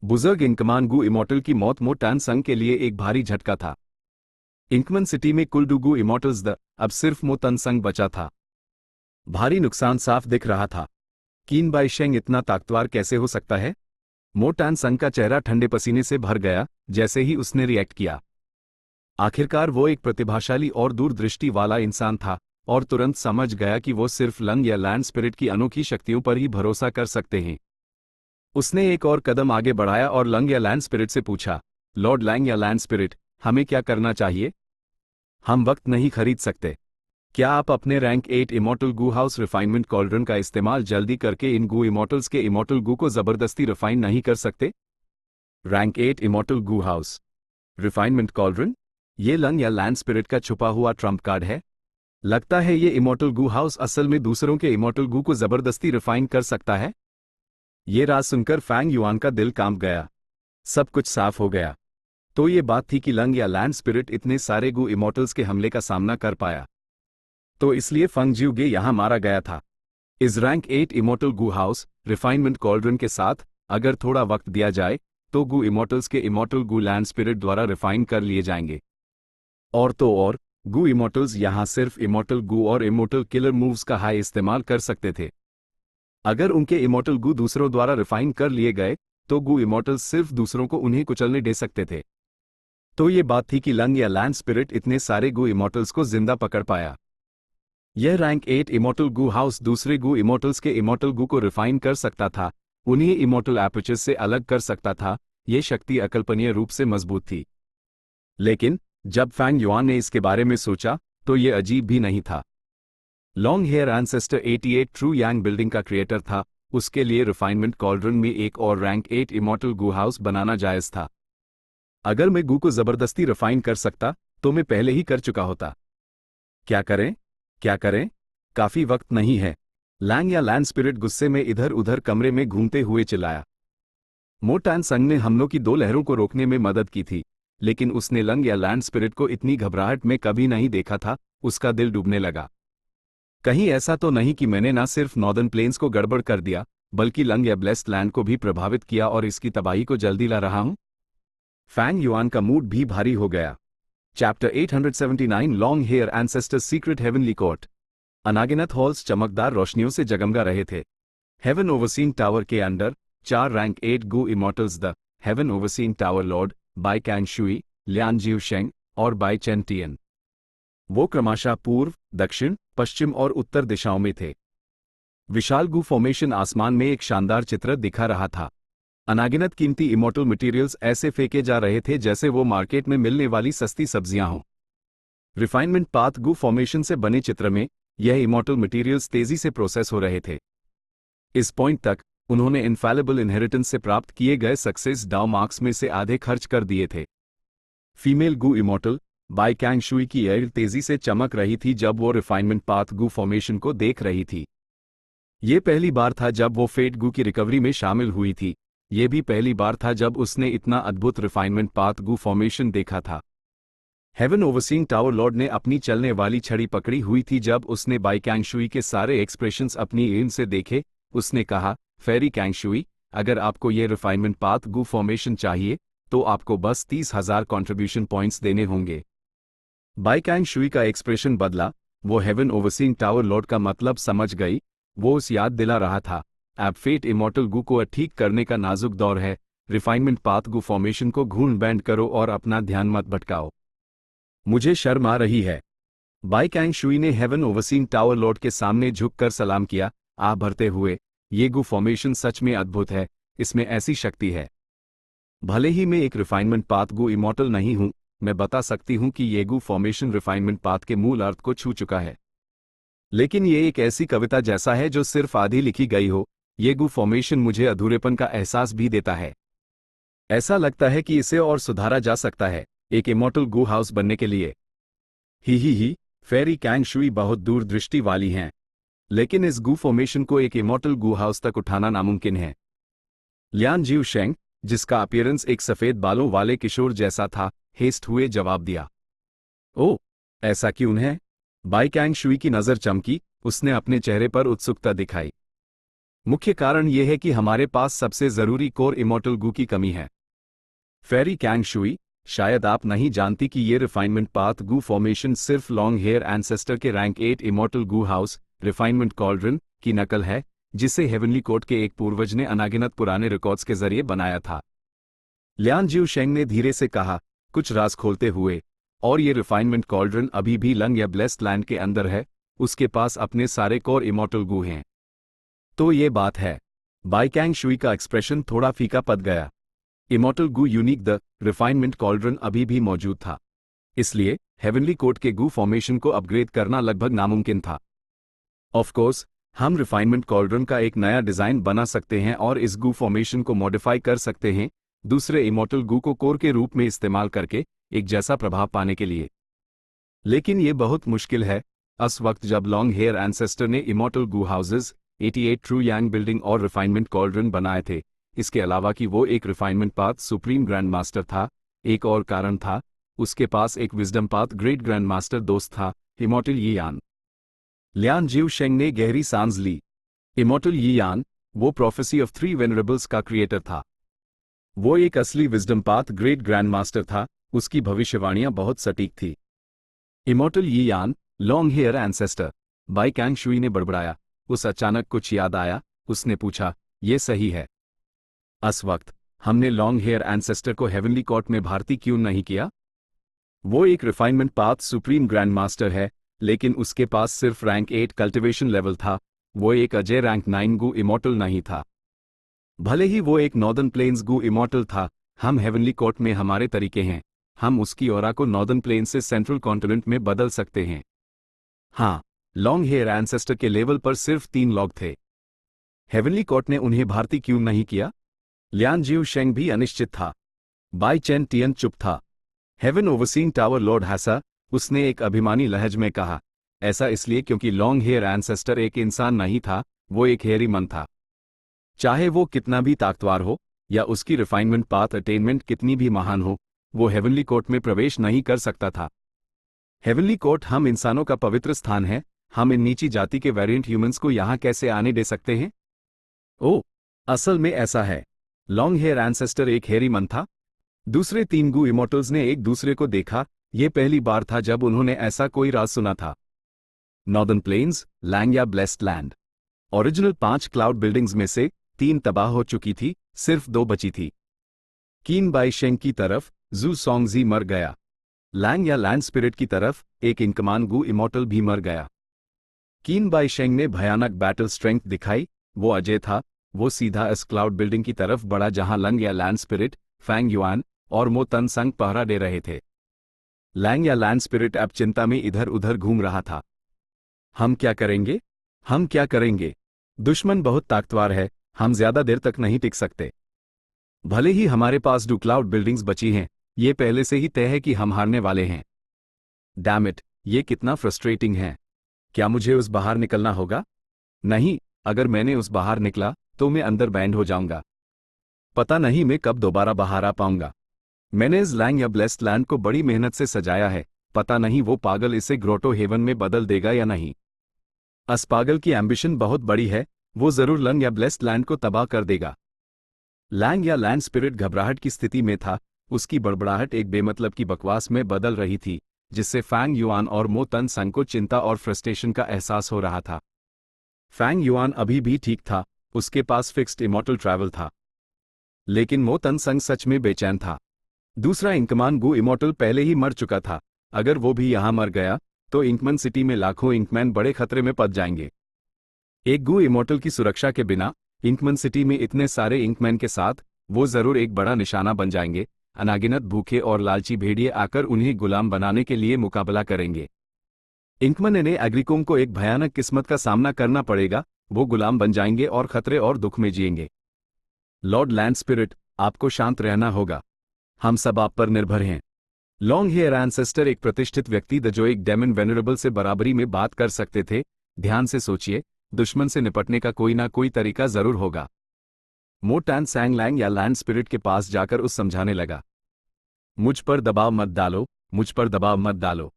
बुजुर्ग इंकमान गु इमोर्टल की मौत मो टान संग के लिए एक भारी झटका था। इंकमन सिटी में कुल डू इमोर्टल्स द अब सिर्फ मो तन संग बचा था। भारी नुकसान साफ दिख रहा था। कीन बाई शेंग इतना ताकतवर कैसे हो सकता है? मो टान संग का चेहरा ठंडे पसीने से भर गया जैसे ही उसने रिएक्ट किया। आखिरकार वो एक प्रतिभाशाली और दूरदृष्टि वाला इंसान था और तुरंत समझ गया कि वो सिर्फ लंग या लैंड स्पिरिट की अनोखी शक्तियों पर ही भरोसा कर सकते हैं। उसने एक और कदम आगे बढ़ाया और लंग या लैंड स्पिरिट से पूछा, लॉर्ड लैंग या लैंड स्पिरिट, हमें क्या करना चाहिए? हम वक्त नहीं खरीद सकते। क्या आप अपने रैंक 8 इमोर्टल गू हाउस रिफाइनमेंट कॉल्ड्रन का इस्तेमाल जल्दी करके इन गू इमोर्टल्स के इमोर्टल गू को जबरदस्ती रिफाइन नहीं कर सकते? रैंक 8 इमोर्टल गू हाउस रिफाइनमेंट कॉल्ड्रन, ये लंग या लैंड स्पिरिट का छुपा हुआ ट्रम्प कार्ड है। लगता है ये इमोर्टल गू हाउस असल में दूसरों के इमोर्टल गू को जबरदस्ती रिफाइन कर सकता है। ये राज सुनकर फैंग युआन का दिल कांप गया। सब कुछ साफ हो गया। तो ये बात थी कि लंग या लैंड स्पिरिट इतने सारे गू इमोर्टल्स के हमले का सामना कर पाया, तो इसलिए फंग जिउगे यहां मारा गया था। इस रैंक 8 इमोर्टल गू हाउस रिफाइनमेंट कॉल्ड्रन के साथ अगर थोड़ा वक्त दिया जाए तो गू इमोर्टल्स के इमोर्टल गू लैंड स्पिरिट द्वारा रिफाइन कर लिए जाएंगे। और तो और गू इमोर्टल्स यहां सिर्फ इमोर्टल गू और इमोर्टल किलर मूव्स का हाई इस्तेमाल कर सकते थे। अगर उनके इमोर्टल गू दूसरों द्वारा रिफाइन कर लिए गए तो गू इमोर्टल्स सिर्फ दूसरों को उन्हें कुचलने दे सकते थे। तो ये बात थी कि लंग या लैंड स्पिरिट इतने सारे गू इमोर्टल्स को जिंदा पकड़ पाया। यह रैंक 8 इमोर्टल गू हाउस दूसरे गू इमोर्टल्स के इमोर्टल गू को रिफाइन कर सकता था, उन्हें इमोर्टल एपर्चर्स से अलग कर सकता था। यह शक्ति अकल्पनीय रूप से मजबूत थी। लेकिन जब फैंग युआन ने इसके बारे में सोचा तो यह अजीब भी नहीं था। लॉन्ग हेयर एंसेस्टर 88 ट्रू यांग बिल्डिंग का क्रिएटर था, उसके लिए रिफाइनमेंट कॉल्ड्रन में एक और रैंक 8 इमोर्टल गू हाउस बनाना जायज था। अगर मैं गू को जबरदस्ती रिफाइन कर सकता तो मैं पहले ही कर चुका होता। क्या करें? क्या करें? काफी वक्त नहीं है। लैंग या लैंड स्पिरिट गुस्से में इधर उधर कमरे में घूमते हुए चिल्लाया। मो टान संग ने हमलों की 2 लहरों को रोकने में मदद की थी, लेकिन उसने लंग या लैंड स्पिरिट को इतनी घबराहट में कभी नहीं देखा था। उसका दिल डूबने लगा। कहीं ऐसा तो नहीं कि मैंने न सिर्फ नॉर्दर्न प्लेन्स को गड़बड़ कर दिया बल्कि लंग या ब्लेस्ड लैंड को भी प्रभावित किया और इसकी तबाही को जल्दी ला रहा हूं? फैंग युआन का मूड भी भारी हो गया। Chapter 879 long hair ancestor's secret heavenly court. अनागिनत हॉल्स चमकदार रोशनियों से जगमगा रहे थे। हेवन ओवरसीइंग टावर के अंदर 4 rank 8 Gu immortals the heaven overseeing tower lord Bai Cang Shui, Lian Jiu Sheng और बाई चेन टियन। वो क्रमशः पूर्व, दक्षिण, पश्चिम और उत्तर दिशाओं में थे। विशाल गू फॉर्मेशन आसमान में एक शानदार चित्र दिखा रहा था। अनागिनत कीमती इमोर्टल मटेरियल्स ऐसे फेंके जा रहे थे जैसे वो मार्केट में मिलने वाली सस्ती सब्जियां हों। रिफाइनमेंट पाथ गू फॉर्मेशन से बने चित्र में यह इमोर्टल मटेरियल्स तेजी से प्रोसेस हो रहे थे। इस पॉइंट तक उन्होंने इनफैलेबल इनहेरिटेंस से प्राप्त किए गए सक्सेस डाउ मार्क्स में से आधे खर्च कर दिए थे। Female Gu immortal Bai Cang Shui की एयर तेजी से चमक रही थी जब वो रिफाइनमेंट पाथ गू फॉर्मेशन को देख रही थी। ये पहली बार था जब वो फेट गू की रिकवरी में शामिल हुई थी। ये भी पहली बार था जब उसने इतना अद्भुत रिफाइनमेंट पाथ गू फॉर्मेशन देखा था। हेवन ओवरसीइंग टावर लॉर्ड ने अपनी चलने वाली छड़ी पकड़ी हुई थी जब उसने बाई कैंग शुई के सारे एक्सप्रेशंस अपनी एम से देखे। उसने कहा, फेरी कैंग शुई, अगर आपको ये रिफाइनमेंट पाथ गू फॉर्मेशन चाहिए तो आपको बस 30,000 कॉन्ट्रीब्यूशन पॉइंट्स देने होंगे। बाई कैंग शुई का एक्सप्रेशन बदला। वो हेवन ओवरसीइंग टावर लॉर्ड का मतलब समझ गई। वो उस याद दिला रहा था, अब फेट इमोर्टल गू को ठीक करने का नाजुक दौर है। रिफाइनमेंट पाथ गू फॉर्मेशन को घूर्ण बैंड करो और अपना ध्यान मत भटकाओ। मुझे शर्म आ रही है। बाई कैंग शुई ने हेवन ओवरसीइंग टावर लॉर्ड के सामने झुककर सलाम किया, आह भरते हुए। ये गू फॉर्मेशन सच में अद्भुत है, इसमें ऐसी शक्ति है। भले ही मैं एक रिफाइनमेंट पाथ गू इमोर्टल नहीं हूं, मैं बता सकती हूं कि ये गू फॉर्मेशन रिफाइनमेंट पाथ के मूल अर्थ को छू चुका है। लेकिन ये एक ऐसी कविता जैसा है जो सिर्फ आधी लिखी गई हो। ये गू फॉर्मेशन मुझे अधूरेपन का एहसास भी देता है। ऐसा लगता है कि इसे और सुधारा जा सकता है एक इमोर्टल गू हाउस बनने के लिए। ही, फेरी कैंग शुई बहुत दूरदृष्टि वाली हैं, लेकिन इस गू फॉर्मेशन को एक इमोर्टल गू हाउस तक उठाना नामुमकिन है। लियान जिउ शेंग, जिसका अपीयरेंस एक सफेद बालों वाले किशोर जैसा था, हेस्ट हुए जवाब दिया। ओह, ऐसा क्यों है? बाई कैंग शुई की नजर चमकी, उसने अपने चेहरे पर उत्सुकता दिखाई। मुख्य कारण यह है कि हमारे पास सबसे जरूरी कोर इमॉर्टल गू की कमी है। फेरी कैंग शुई, शायद आप नहीं जानती कि ये रिफाइनमेंट पाथ गू फॉर्मेशन सिर्फ लॉन्ग हेयर एंसेस्टर के रैंक 8 इमॉर्टल गू हाउस रिफाइनमेंट कॉल्ड्रन की नकल है, जिसे हेवनली कोर्ट के एक पूर्वज ने अनागिनत पुराने रिकॉर्ड्स के जरिए बनाया था। लियान जिऊ शेंग ने धीरे से कहा, कुछ राज खोलते हुए, और ये रिफाइनमेंट कॉल्ड्रन अभी भी लंग या ब्लेस्ड लैंड के अंदर है, उसके पास अपने सारे कोर इमॉर्टल गू हैं। तो ये बात है। बाई कैंग शुई का एक्सप्रेशन थोड़ा फीका पड़ गया। Immortal Gu unique the refinement cauldron अभी भी मौजूद था, इसलिए हेवनली कोर्ट के गू फॉर्मेशन को अपग्रेड करना लगभग नामुमकिन था। ऑफ कोर्स, हम रिफाइनमेंट कॉल्ड्रन का एक नया डिजाइन बना सकते हैं और इस गू फॉर्मेशन को मॉडिफाई कर सकते हैं दूसरे इमॉर्टल गू को कोर के रूप में इस्तेमाल करके एक जैसा प्रभाव पाने के लिए। लेकिन ये बहुत मुश्किल है। उस वक्त जब लॉन्ग हेयर एंसेस्टर ने इमॉर्टल गू हाउसेस 88 ट्रू यांग बिल्डिंग और रिफाइनमेंट कॉल्ड्रन बनाए थे, इसके अलावा कि वो एक refinement path supreme grand master था, एक और कारण था, उसके पास एक wisdom path great grand master दोस्त था, इमॉर्टल यी यान। लियान जिऊ शेंग ने गहरी सांस ली। इमॉर्टल यी यान, वो प्रोफेसी ऑफ 3 वेनरेबल्स का क्रिएटर था। वो एक असली wisdom path great grand master था, उसकी भविष्यवाणियां बहुत सटीक थी। Immortal Yi Yan, long hair ancestor, Bai Cang Shui ने बड़बड़ाया। उस अचानक कुछ याद आया, उसने पूछा, ये सही है? उस वक्त हमने लॉन्ग हेयर एंसेस्टर को हेवनली कोर्ट में भर्ती क्यों नहीं किया? वो एक refinement path supreme grand master है, लेकिन उसके पास सिर्फ रैंक 8 कल्टिवेशन लेवल था, वो एक अजय रैंक 9 गू इमॉर्टल नहीं था। भले ही वो एक नॉर्दर्न प्लेन्स गू इमॉर्टल था, हम हेवनली कोर्ट में हमारे तरीके हैं, हम उसकी ऑरा को नॉर्दर्न प्लेन से सेंट्रल कॉन्टिनेंट में बदल सकते हैं। हाँ, लॉन्ग हेयर एंसेस्टर के लेवल पर सिर्फ 3 लॉग थे। हेवनली कोर्ट ने उन्हें भर्ती क्यों नहीं किया? लियान जिऊ शेंग भी अनिश्चित था। बाई चेन टियन चुप था। हेवन ओवरसीइंग टावर लॉर्ड हैसा, उसने एक अभिमानी लहज में कहा, ऐसा इसलिए क्योंकि लॉन्ग हेयर एंसेस्टर एक इंसान नहीं था, वो एक हेयरी मन था। चाहे वो कितना भी ताकतवर हो या उसकी रिफाइनमेंट पाथ अटेनमेंट कितनी भी महान हो, वो हेवनली कोर्ट में प्रवेश नहीं कर सकता था। हेवनली कोर्ट हम इंसानों का पवित्र स्थान है, हम इन नीची जाति के वेरिएंट ह्यूमंस को यहां कैसे आने दे सकते हैं? ओह, असल में ऐसा है। लॉन्ग हेयर एंसेस्टर एक हेयरी मन था। दूसरे 3 गू इमॉर्टल्स ने एक दूसरे को देखा, यह पहली बार था जब उन्होंने ऐसा कोई राज सुना था। नॉर्दर्न प्लेन्स, लैंग या blessed land. Original 5 cloud buildings में से 3 तबाह हो चुकी थी, सिर्फ 2 बची थी। कीन बाई शेंग की तरफ जू सोंगजी मर गया। लैंग या लैंड स्पिरिट की तरफ एक इनकमान गू इमॉर्टल भी मर गया। कीन बाई शेंग ने भयानक बैटल स्ट्रेंथ दिखाई, वो अजय था, वो सीधा इस क्लाउड बिल्डिंग की तरफ बढ़ा जहां लंग या लैंड स्पिरिट, फैंग युआन और मो तन संग पहरा दे रहे थे। लैंग या लैंड स्पिरिट अब चिंता में इधर उधर घूम रहा था। हम क्या करेंगे? हम क्या करेंगे? दुश्मन बहुत ताकतवर है, हम ज्यादा देर तक नहीं टिक सकते। भले ही हमारे पास 2 क्लाउड बिल्डिंग्स बची हैं, ये पहले से ही तय है कि हम हारने वाले हैं। डैम इट, ये कितना फ्रस्ट्रेटिंग है। क्या मुझे उस बाहर निकलना होगा? नहीं, अगर मैंने उस बाहर निकला तो मैं अंदर बैंड हो जाऊंगा। पता नहीं मैं कब दोबारा बाहर आ पाऊंगा। मैंने इस लैंग या ब्लेस्ड लैंड को बड़ी मेहनत से सजाया है, पता नहीं वो पागल इसे ग्रोटो हेवन में बदल देगा या नहीं। अस पागल की एम्बिशन बहुत बड़ी है, वो जरूर लंग या ब्लेस्ड लैंड को तबाह कर देगा। लैंग या लैंड स्पिरिट घबराहट की स्थिति में था, उसकी बड़बड़ाहट एक बेमतलब की बकवास में बदल रही थी, जिससे फैंग युआन और मो तन संग को चिंता और फ्रस्ट्रेशन का एहसास हो रहा था। फैंग युआन अभी भी ठीक था, उसके पास फिक्स्ड इमॉर्टल ट्रैवल था। लेकिन मो तन संग सच में बेचैन था। दूसरा इंकमान गू इमॉर्टल पहले ही मर चुका था, अगर वो भी यहां मर गया तो इंकमन सिटी में लाखों इंकमैन बड़े खतरे में पड़ जाएंगे। एक गू इमॉर्टल की सुरक्षा के बिना इंकमन सिटी में इतने सारे इंकमैन के साथ वो जरूर एक बड़ा निशाना बन जाएंगे। अनागिनत भूखे और लालची भेड़िए आकर उन्हें गुलाम बनाने के लिए मुकाबला करेंगे। इंकमन ने एग्रीकोम को एक भयानक किस्मत का सामना करना पड़ेगा, वो गुलाम बन जाएंगे और खतरे और दुख में जिएंगे। लॉर्ड लैंड स्पिरिट, आपको शांत रहना होगा, हम सब आप पर निर्भर हैं। लॉन्ग हेयर एंसेस्टर एक प्रतिष्ठित व्यक्ति थे जो एक डेमन वेनरेबल से बराबरी में बात कर सकते थे। ध्यान से सोचिए, दुश्मन से निपटने का कोई ना कोई तरीका जरूर होगा। मो टैन सैंग लैंग या लैंड स्पिरिट के पास जाकर उस समझाने लगा, मुझ पर दबाव मत डालो, मुझ पर दबाव मत डालो।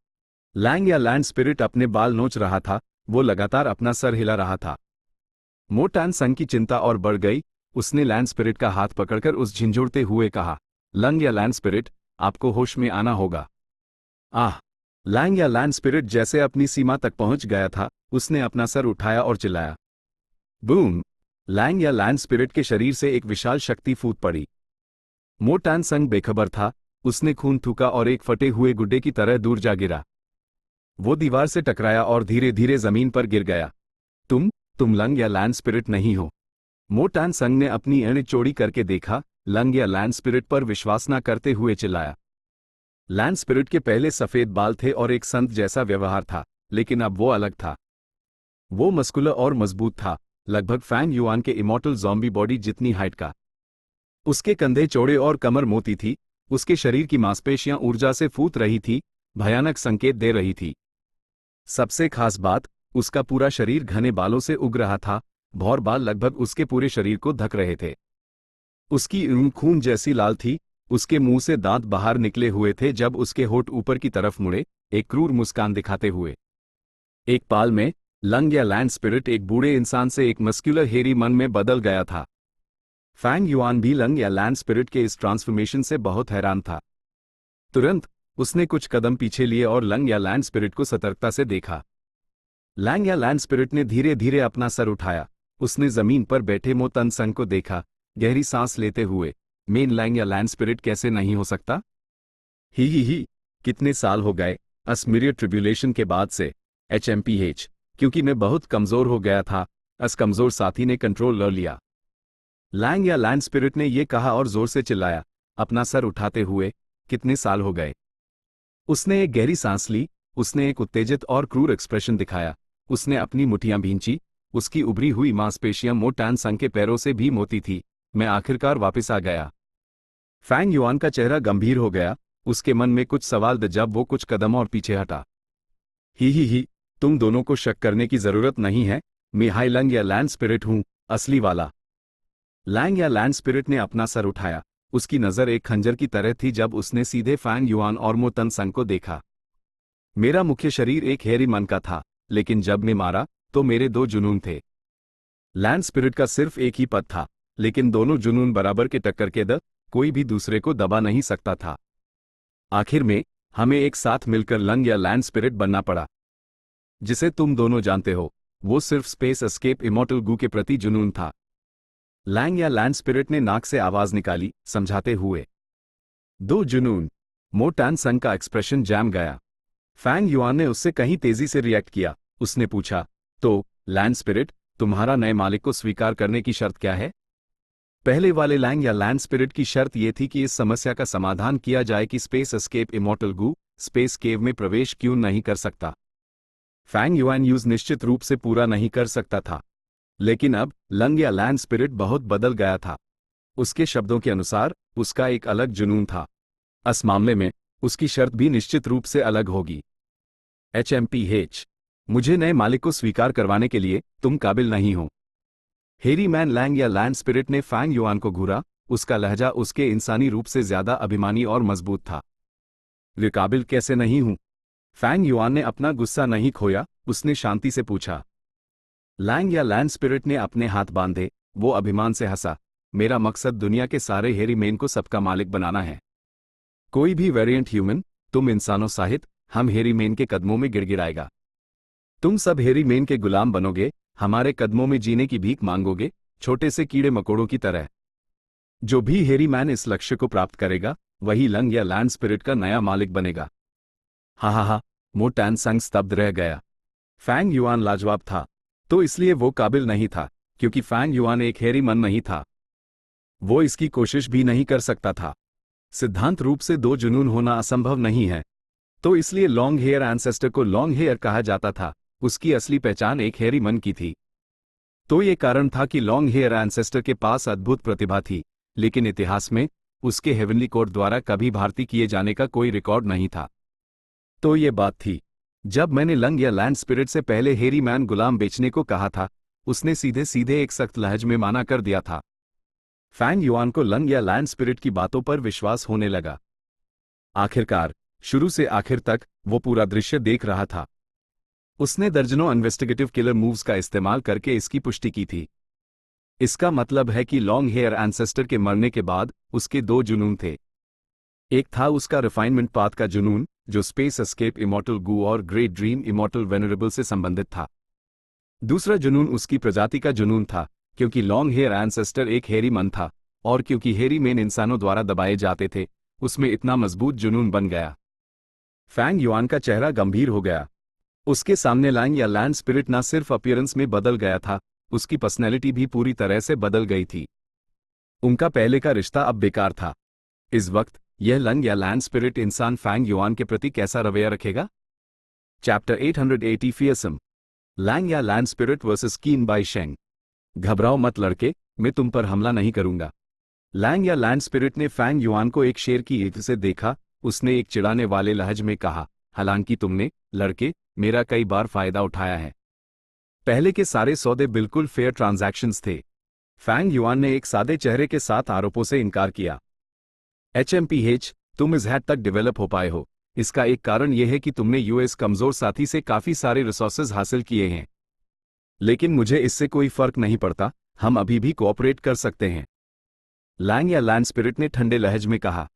लैंग या लैंड स्पिरिट अपने बाल नोच रहा था, वो लगातार अपना सर हिला रहा था। मो टान संग की चिंता और बढ़ गई। उसने लैंड स्पिरिट का हाथ पकड़कर उस झिंझोड़ते हुए कहा, लंग या लैंड स्पिरिट, आपको होश में आना होगा। आह! लैंग या लैंड स्पिरिट जैसे अपनी सीमा तक पहुंच गया था, उसने अपना सर उठाया और चिल्लाया। बूम! लैंग या लैंड स्पिरिट के शरीर से एक विशाल शक्ति फूट पड़ी। मो टान संग बेखबर था। उसने खून थूका और एक फटे हुए गुड्डे की तरह दूर जा गिरा। वो दीवार से टकराया और धीरे धीरे जमीन पर गिर गया। तुम लंग या लैंड स्पिरिट नहीं हो। मो टान संग ने अपनी एड़ चौड़ी करके देखा। लंग या लैंड स्पिरिट पर विश्वास न करते हुए चिल्लाया। लैंड स्पिरिट के पहले सफेद बाल थे और एक संत जैसा व्यवहार था, लेकिन अब वो अलग था। वो मस्कुलर और मजबूत था, लगभग फैंग युआन के इमॉर्टल ज़ॉम्बी बॉडी जितनी हाइट का। उसके कंधे चौड़े और कमर मोटी थी। उसके शरीर की मांसपेशियां ऊर्जा से फूट रही थी, भयानक संकेत दे रही थी। सबसे खास बात, उसका पूरा शरीर घने बालों से उग रहा था। भौर बाल लगभग उसके पूरे शरीर को ढक रहे थे। उसकी ऊँख खून जैसी लाल थी। उसके मुंह से दांत बाहर निकले हुए थे जब उसके होठ ऊपर की तरफ मुड़े, एक क्रूर मुस्कान दिखाते हुए। एक पाल में लंग या लैंड स्पिरिट एक बूढ़े इंसान से एक मस्क्यूलर हेरी मन में बदल गया था। फैंग युआन भी लंग या लैंड स्पिरिट के इस ट्रांसफॉर्मेशन से बहुत हैरान था। तुरंत उसने कुछ कदम पीछे लिए और लंग या लैंड स्पिरिट को सतर्कता से देखा। लैंग या लैंड स्पिरिट ने धीरे धीरे अपना सर उठाया। उसने जमीन पर बैठे मो तन संग को देखा, गहरी सांस लेते हुए। मेन लैंग या लैंड स्पिरिट कैसे नहीं हो सकता? ही, कितने साल हो गए असमीरियत ट्रिब्यूलेशन के बाद से, HMPH, क्योंकि मैं बहुत कमजोर हो गया था। अस कमजोर साथी ने कंट्रोल ले लिया। लैंग या लैंड स्पिरिट ने यह कहा और जोर से चिल्लाया, अपना सर उठाते हुए, कितने साल हो गए? उसने एक गहरी सांस ली। उसने एक उत्तेजित और क्रूर एक्सप्रेशन दिखाया। उसने अपनी मुठियां भींची। उसकी उभरी हुई मांसपेशियां मो टान संग के पैरों से भी मोटी थी। मैं आखिरकार वापस आ गया। फैंग युआन का चेहरा गंभीर हो गया। उसके मन में कुछ सवाल थे जब वो कुछ कदम और पीछे हटा। ही, तुम दोनों को शक करने की जरूरत नहीं है। मैं हाई लंग या लैंड स्पिरिट हूं, असली वाला। लैंग या लैंड स्पिरिट ने अपना सर उठाया। उसकी नजर एक खंजर की तरह थी जब उसने सीधे फैंग युआन और मो तन संग को देखा। मेरा मुख्य शरीर एक हेरी मन का था, लेकिन जब मैं मारा तो मेरे दो जुनून थे। लैंड स्पिरिट का सिर्फ एक ही पद था, लेकिन दोनों जुनून बराबर के टक्कर के कोई भी दूसरे को दबा नहीं सकता था। आखिर में हमें एक साथ मिलकर लंग या लैंड स्पिरिट बनना पड़ा। जिसे तुम दोनों जानते हो, वो सिर्फ स्पेस एस्केप इमॉर्टल गू के प्रति जुनून था। लैंग या लैंड स्पिरिट ने नाक से आवाज निकाली, समझाते हुए। दो जुनून। मो टान संग का एक्सप्रेशन जैम गया। फैंग युआन ने उससे कहीं तेजी से रिएक्ट किया। उसने पूछा, तो लैंड स्पिरिट, तुम्हारा नए मालिक को स्वीकार करने की शर्त क्या है? पहले वाले लैंग या लैंड स्पिरिट की शर्त यह थी कि इस समस्या का समाधान किया जाए कि स्पेस एस्केप इमॉर्टल गू स्पेस केव में प्रवेश क्यों नहीं कर सकता। फैंग युआन यूज निश्चित रूप से पूरा नहीं कर सकता था, लेकिन अब लंग या लैंड स्पिरिट बहुत बदल गया था। उसके शब्दों के अनुसार उसका एक अलग जुनून था। इस मामले में उसकी शर्त भी निश्चित रूप से अलग होगी। HMPH, मुझे नए मालिक को स्वीकार करवाने के लिए तुम काबिल नहीं हो। हेरी मैन लैंग या लैंड स्पिरिट ने फैंग युआन को घूरा। उसका लहजा उसके इंसानी रूप से ज्यादा अभिमानी और मजबूत था। वे काबिल कैसे नहीं हूं? फैंग युआन ने अपना गुस्सा नहीं खोया। उसने शांति से पूछा। लैंग या लैंड स्पिरिट ने अपने हाथ बांधे। वो अभिमान से हंसा। मेरा मकसद दुनिया के सारे हेरी मैन को सबका मालिक बनाना है। कोई भी वेरिएंट ह्यूमन, तुम इंसानों सहित, हम हेरी मैन के कदमों में गिड़गिड़ाएगा। तुम सब हेरी मैन के गुलाम बनोगे, हमारे कदमों में जीने की भीख मांगोगे, छोटे से कीड़े मकोड़ों की तरह। जो भी हेरी मैन इस लक्ष्य को प्राप्त करेगा, वही लंग या लैंड स्पिरिट का नया मालिक बनेगा। हा, मो टान संग स्तब्ध रह गया। फैंग युआन लाजवाब था, तो इसलिए वो काबिल नहीं था, क्योंकि फैंग युआन एक हेरी मन नहीं था। वो इसकी कोशिश भी नहीं कर सकता था। सिद्धांत रूप से दो जुनून होना असंभव नहीं है, तो इसलिए लॉन्ग हेयर एंसेस्टर को लॉन्ग हेयर कहा जाता था। उसकी असली पहचान एक हेरी मन की थी। तो ये कारण था कि लॉन्ग हेयर एंसेस्टर के पास अद्भुत प्रतिभा थी, लेकिन इतिहास में उसके हेवनली कोड द्वारा कभी भारती किए जाने का कोई रिकॉर्ड नहीं था। तो ये बात थी। जब मैंने लंग या लैंड स्पिरिट से पहले हेरी मैन गुलाम बेचने को कहा था, उसने सीधे सीधे एक सख्त लहज में माना कर दिया था। फैंग युआन को लंग या लैंड स्पिरिट की बातों पर विश्वास होने लगा। आखिरकार, शुरू से आखिर तक वो पूरा दृश्य देख रहा था। उसने दर्जनों इन्वेस्टिगेटिव किलर मूव्स का इस्तेमाल करके इसकी पुष्टि की थी। इसका मतलब है कि लॉन्ग हेयर एंसेस्टर के मरने के बाद उसके दो जुनून थे। एक था उसका रिफाइनमेंट पाथ का जुनून, जो स्पेस एस्केप इमॉर्टल गू और ग्रेट ड्रीम इमॉर्टल वेनरेबल से संबंधित था। दूसरा जुनून उसकी प्रजाति का जुनून था, क्योंकि लॉन्ग हेयर एंसेस्टर एक हेरी मन था, और क्योंकि हेरी मेन इंसानों द्वारा दबाए जाते थे, उसमें इतना मजबूत जुनून बन गया। फैंग युआन का चेहरा गंभीर हो गया। उसके सामने लैंग या लैंड स्पिरिट न सिर्फ अपीयरेंस में बदल गया था, उसकी पर्सनैलिटी भी पूरी तरह से बदल गई थी। उनका पहले का रिश्ता अब बेकार था। इस वक्त यह लंग या लैंड स्पिरिट इंसान फैंग युआन के प्रति कैसा रवैया रखेगा? चैप्टर 880 फियसम, लैंग या लैंड स्पिरिट वर्सेस कीन बाई शेंग। घबराओ मत लड़के, मैं तुम पर हमला नहीं करूंगा। लैंग या लैंड स्पिरिट ने फैंग युआन को एक शेर की ईद से देखा। उसने एक चिढ़ाने वाले लहज में कहा, हालांकि तुमने, लड़के, मेरा कई बार फायदा उठाया है। पहले के सारे सौदे बिल्कुल फेयर ट्रांजैक्शंस थे। फैंग युआन ने एक सादे चेहरे के साथ आरोपों से इनकार किया। HMPH, तुम इस हद तक डेवलप हो पाए हो, इसका एक कारण यह है कि तुमने यूएस कमजोर साथी से काफी सारे रिसोर्सेज हासिल किए हैं। लेकिन मुझे इससे कोई फर्क नहीं पड़ता, हम अभी भी कोऑपरेट कर सकते हैं। लैंग या लैंड स्पिरिट ने ठंडे लहज में कहा।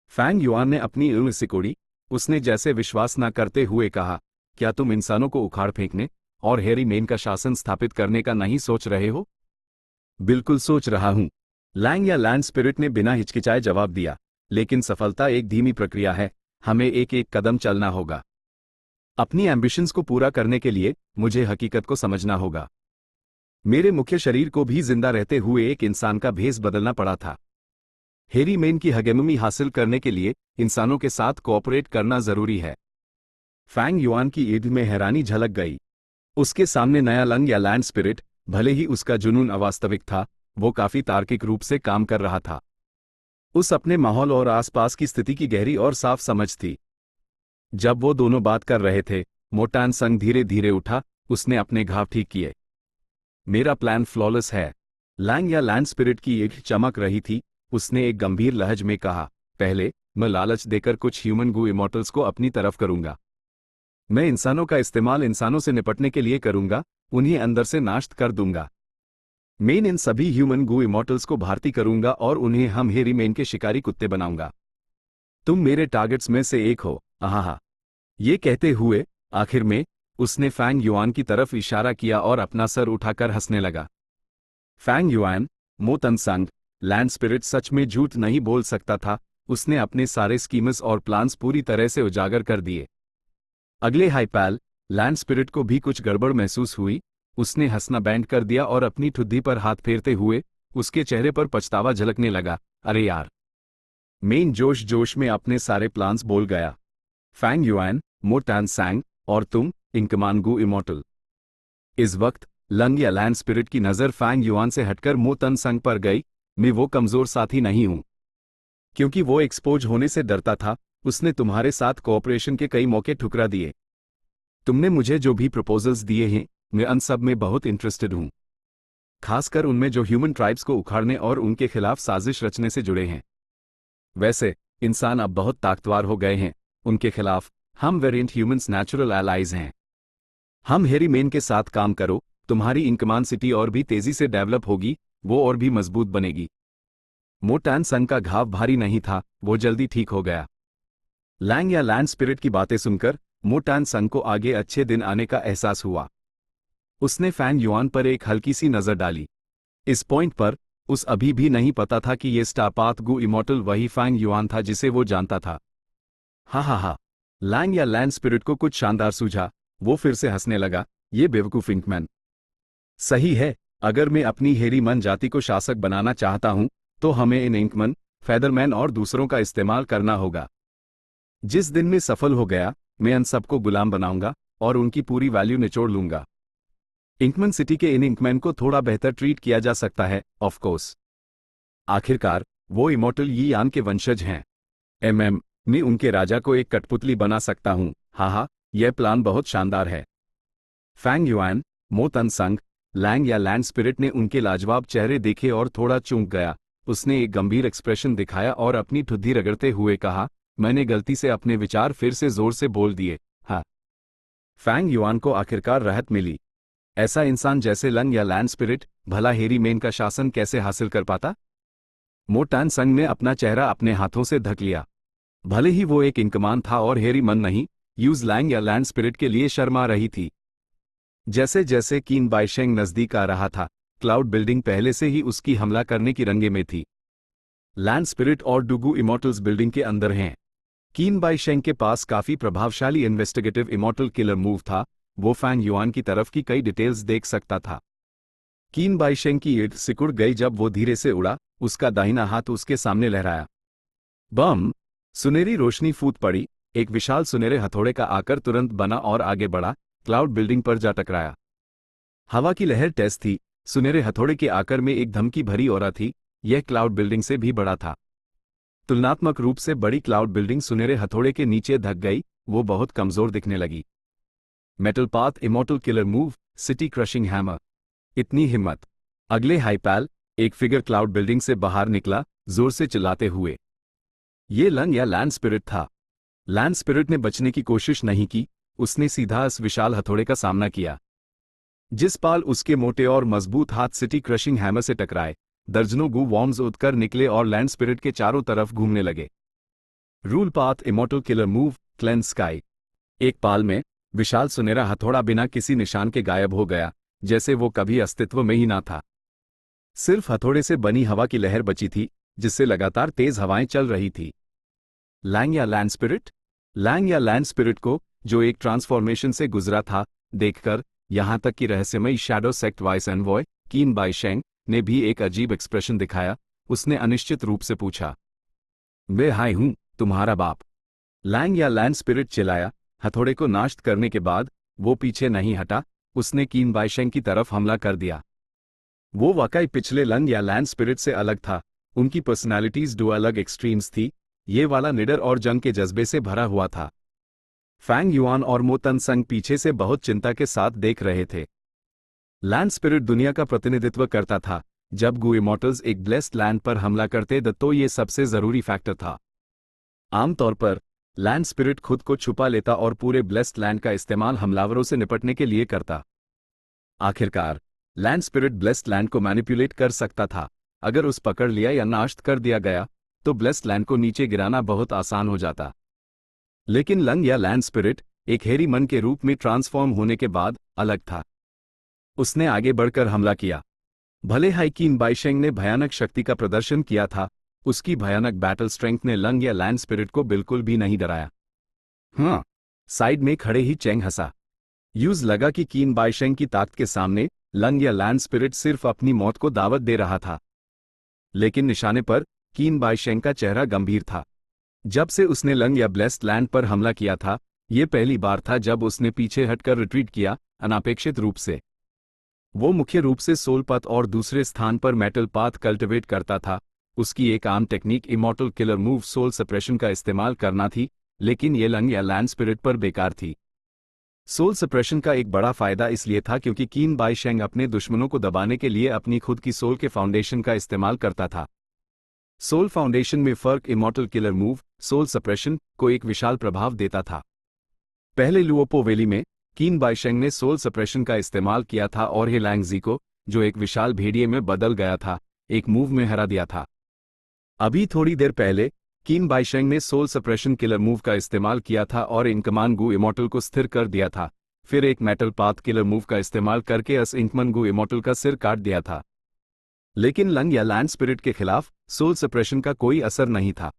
फैंग युआन ने अपनी ऊँग सिकोड़ी। उसने जैसे विश्वास न करते हुए कहा, क्या तुम इंसानों को उखाड़ फेंकने और हेरी मेन का शासन स्थापित करने का नहीं सोच रहे हो? बिल्कुल सोच रहा हूं, लैंग या लैंड स्पिरिट ने बिना हिचकिचाए जवाब दिया, लेकिन सफलता एक धीमी प्रक्रिया है, हमें एक एक कदम चलना होगा। अपनी एम्बिशंस को पूरा करने के लिए मुझे हकीकत को समझना होगा। मेरे मुख्य शरीर को भी जिंदा रहते हुए एक इंसान का भेस बदलना पड़ा था। हेरी मेन की हेगेमनी हासिल करने के लिए इंसानों के साथ कोऑपरेट करना जरूरी है। फैंग युआन की ईद में हैरानी झलक गई। उसके सामने नया लंग या लैंड स्पिरिट, भले ही उसका जुनून अवास्तविक था, वो काफी तार्किक रूप से काम कर रहा था। उस अपने माहौल और आसपास की स्थिति की गहरी और साफ समझ थी। जब वो दोनों बात कर रहे थे, मोटान संग धीरे धीरे उठा। उसने अपने घाव ठीक किए। मेरा प्लान फ्लॉलेस है। लैंग या लैंड स्पिरिट की एक चमक रही थी। उसने एक गंभीर लहज में कहा, पहले मैं लालच देकर कुछ ह्यूमन गू इमॉर्टल्स को अपनी तरफ करूंगा। मैं इंसानों का इस्तेमाल इंसानों से निपटने के लिए करूंगा, उन्हें अंदर से नाश्त कर दूंगा। मैं इन सभी ह्यूमन गू इमॉर्टल्स को भारती करूंगा और उन्हें हम हेरी मेन के शिकारी कुत्ते बनाऊंगा। तुम मेरे टारगेट्स में से एक हो, आहा। ये कहते हुए आखिर में उसने फैंग युआन की तरफ इशारा किया और अपना सर उठाकर हंसने लगा। फैंग युआन, मो तनसंग, लैंड स्पिरिट सच में झूठ नहीं बोल सकता था। उसने अपने सारे स्कीम्स और प्लान्स पूरी तरह से उजागर कर दिए। अगले हाईपैल, लैंड स्पिरिट को भी कुछ गड़बड़ महसूस हुई। उसने हंसना बैंड कर दिया और अपनी ठुड्डी पर हाथ फेरते हुए उसके चेहरे पर पछतावा झलकने लगा। अरे यार! मेन जोश जोश में अपने सारे प्लान्स बोल गया। फैंग युआन, मो तनसंग और तुम, इंकमानगू इमॉर्टल। इस वक्त लंग या लैंड स्पिरिट की नजर फैंग युआन से हटकर मो तनसंग पर गई। मैं वो कमजोर साथी नहीं हूं। क्योंकि वो एक्सपोज होने से डरता था, उसने तुम्हारे साथ कोऑपरेशन के कई मौके ठुकरा दिए। तुमने मुझे जो भी प्रपोजल्स दिए हैं, मैं उन सब में बहुत इंटरेस्टेड हूं, खासकर उनमें जो ह्यूमन ट्राइब्स को उखाड़ने और उनके खिलाफ साजिश रचने से जुड़े हैं। वैसे इंसान अब बहुत ताकतवर हो गए हैं, उनके खिलाफ हम वेरिएंट ह्यूमंस नेचुरल एलाइज हैं। हम हेरी मेन के साथ काम करो, तुम्हारी इनकमान सिटी और भी तेजी से डेवलप होगी, वो और भी मजबूत बनेगी। मो तनसंग का घाव भारी नहीं था, वो जल्दी ठीक हो गया। लैंग या लैंड स्पिरिट की बातें सुनकर मो तनसंग को आगे अच्छे दिन आने का एहसास हुआ। उसने फैंग युआन पर एक हल्की सी नजर डाली। इस पॉइंट पर उस अभी भी नहीं पता था कि ये स्टारपाथ गू इमॉर्टल वही फैंग युआन था जिसे वो जानता था। हा। लैंग या लैंड स्पिरिट को कुछ शानदार सूझा। वो फिर से हंसने लगा। ये बेवकूफ इंकमैन। सही है, अगर मैं अपनी हेरी मन जाति को शासक बनाना चाहता हूं, तो हमें इन इंकमन, फेदरमैन और दूसरों का इस्तेमाल करना होगा। जिस दिन मैं सफल हो गया, मैं इन सबको गुलाम बनाऊंगा और उनकी पूरी वैल्यू निचोड़ लूंगा। इंकमन सिटी के इन इंकमैन को थोड़ा बेहतर ट्रीट किया जा सकता है, ऑफ कोर्स। आखिरकार वो इमॉर्टल यी यान के वंशज हैं। मैं उनके राजा को एक कठपुतली बना सकता हूं। हा, यह प्लान बहुत शानदार है। फैंग युआन, मो तनसंग, लैंग या लैंड स्पिरिट ने उनके लाजवाब चेहरे देखे और थोड़ा चौंक गया। उसने एक गंभीर एक्सप्रेशन दिखाया और अपनी ठुड्डी रगड़ते हुए कहा, मैंने गलती से अपने विचार फिर से जोर से बोल दिए। हाँ। फैंग युआन को आखिरकार राहत मिली। ऐसा इंसान जैसे लंग या लैंड स्पिरिट भला हेरी मेन का शासन कैसे हासिल कर पाता? मो टान संग ने अपना चेहरा अपने हाथों से ढक लिया। भले ही वो एक इंकमान था और हेरी मन नहीं, यूज लैंग या लैंड स्पिरिट के लिए शर्मा रही थी। जैसे जैसे कीन बाइशेंग नजदीक आ रहा था, क्लाउड बिल्डिंग पहले से ही उसकी हमला करने की रंगे में थी। लैंड स्पिरिट और डुगू इमॉर्टल्स बिल्डिंग के अंदर हैं। कीन बाइशेंग के पास काफी प्रभावशाली इन्वेस्टिगेटिव इमॉर्टल किलर मूव था। वो फैंग युआन की तरफ की कई डिटेल्स देख सकता था। कीन बाइशेंग की ईंट सिकुड़ गई जब वो धीरे से उड़ा, उसका दाहिना हाथ उसके सामने लहराया। बम! सुनहरी रोशनी फूट पड़ी, एक विशाल सुनहरे हथौड़े का आकर तुरंत बना और आगे बढ़ा, क्लाउड बिल्डिंग पर जा टकराया। हवा की लहर तेज थी, सुनहरे हथौड़े के आकर में एक धमकी भरी ऑरा थी। यह क्लाउड बिल्डिंग से भी बड़ा था। तुलनात्मक रूप से बड़ी क्लाउड बिल्डिंग सुनहरे हथौड़े के नीचे धक गई, वो बहुत कमजोर दिखने लगी। Metal path immortal killer move, city crushing hammer. इतनी हिम्मत! अगले हाइपैल, एक फिगर क्लाउड बिल्डिंग से बाहर निकला, जोर से चिल्लाते हुए। ये लंग या लैंड स्पिरिट था। लैंड स्पिरिट ने बचने की कोशिश नहीं की, उसने सीधा इस विशाल हथौड़े का सामना किया। जिस पाल उसके मोटे और मजबूत हाथ सिटी क्रशिंग हैमर से टकराए, दर्जनों गू वॉर्म्स उड़कर निकले और लैंड स्पिरिट के चारों तरफ घूमने लगे। Rule path immortal killer move, cleanse sky. एक पाल में विशाल सुनहरा हथौड़ा बिना किसी निशान के गायब हो गया, जैसे वो कभी अस्तित्व में ही ना था। सिर्फ हथौड़े से बनी हवा की लहर बची थी, जिससे लगातार तेज हवाएं चल रही थी। लैंग या लैंड स्पिरिट? लैंग या लैंड स्पिरिट को, जो एक ट्रांसफॉर्मेशन से गुजरा था, देखकर यहां तक कि रहस्यमयी शैडो सेक्ट वाइस एनवॉय कीन बाइशेंग ने भी एक अजीब एक्सप्रेशन दिखाया। उसने अनिश्चित रूप से पूछा, मैं हाय हूं, तुम्हारा बाप? लैंग या लैंड स्पिरिट चिल्लाया। हथौड़े को नाश्त करने के बाद वो पीछे नहीं हटा, उसने कीन बाइशेंग की तरफ हमला कर दिया। वो वाकई पिछले लंग या लैंड स्पिरिट से अलग था। उनकी पर्सनालिटीज दो अलग एक्सट्रीम्स थी। ये वाला निडर और जंग के जज्बे से भरा हुआ था। फैंग युआन और मो तन संग पीछे से बहुत चिंता के साथ देख रहे थे। लैंड स्पिरिट दुनिया का प्रतिनिधित्व करता था। जब गू इमॉर्टल्स एक ब्लेस्ड लैंड पर हमला करते तो ये सबसे जरूरी फैक्टर था। आमतौर पर लैंड स्पिरिट खुद को छुपा लेता और पूरे ब्लेस्ड लैंड का इस्तेमाल हमलावरों से निपटने के लिए करता। आखिरकार लैंड स्पिरिट ब्लेस्ड लैंड को मैनिपुलेट कर सकता था। अगर उस पकड़ लिया या नाश्त कर दिया गया तो ब्लेस्ड लैंड को नीचे गिराना बहुत आसान हो जाता। लेकिन लंग या लैंड स्पिरिट एक हेरी मन के रूप में ट्रांसफॉर्म होने के बाद अलग था। उसने आगे बढ़कर हमला किया। भले हाई कीन बाइशेंग ने भयानक शक्ति का प्रदर्शन किया था, उसकी भयानक बैटल स्ट्रेंथ ने लंग या लैंड स्पिरिट को बिल्कुल भी नहीं डराया। हाँ, साइड में खड़े ही चेंग हंसा। यूज लगा कि कीन बाइशेंग की ताकत के सामने लंग या लैंड स्पिरिट सिर्फ अपनी मौत को दावत दे रहा था। लेकिन निशाने पर कीन बाइशेंग का चेहरा गंभीर था। जब से उसने लंग या ब्लेस्ड लैंड पर हमला किया था, यह पहली बार था जब उसने पीछे हटकर रिट्रीट किया, अनापेक्षित रूप से। वो मुख्य रूप से सोल पथ और दूसरे स्थान पर मेटल पाथ कल्टिवेट करता था। उसकी एक आम technique immortal killer move soul suppression का इस्तेमाल करना थी, लेकिन ये लंग या लैंड स्पिरिट पर बेकार थी। सोल सप्रेशन का एक बड़ा फायदा इसलिए था क्योंकि कीन बाइशेंग अपने दुश्मनों को दबाने के लिए अपनी खुद की सोल के फाउंडेशन का इस्तेमाल करता था। सोल फाउंडेशन में फर्क immortal killer move soul suppression को एक विशाल प्रभाव देता था। पहले लुओपो वैली में कीन बाइशेंग ने सोल सप्रेशन का इस्तेमाल किया था और हे लैंगजी को, जो एक विशाल भेड़िए में बदल गया था, एक मूव में हरा दिया था। अभी थोड़ी देर पहले कीन बाइशेंग ने सोल सप्रेशन किलर मूव का इस्तेमाल किया था और इंकमान गू इमॉर्टल को स्थिर कर दिया था। फिर एक मेटल पाथ किलर मूव का इस्तेमाल करके अस इंकमन गू इमॉर्टल का सिर काट दिया था। लेकिन लंग या लैंड स्पिरिट के खिलाफ सोल सप्रेशन का कोई असर नहीं था।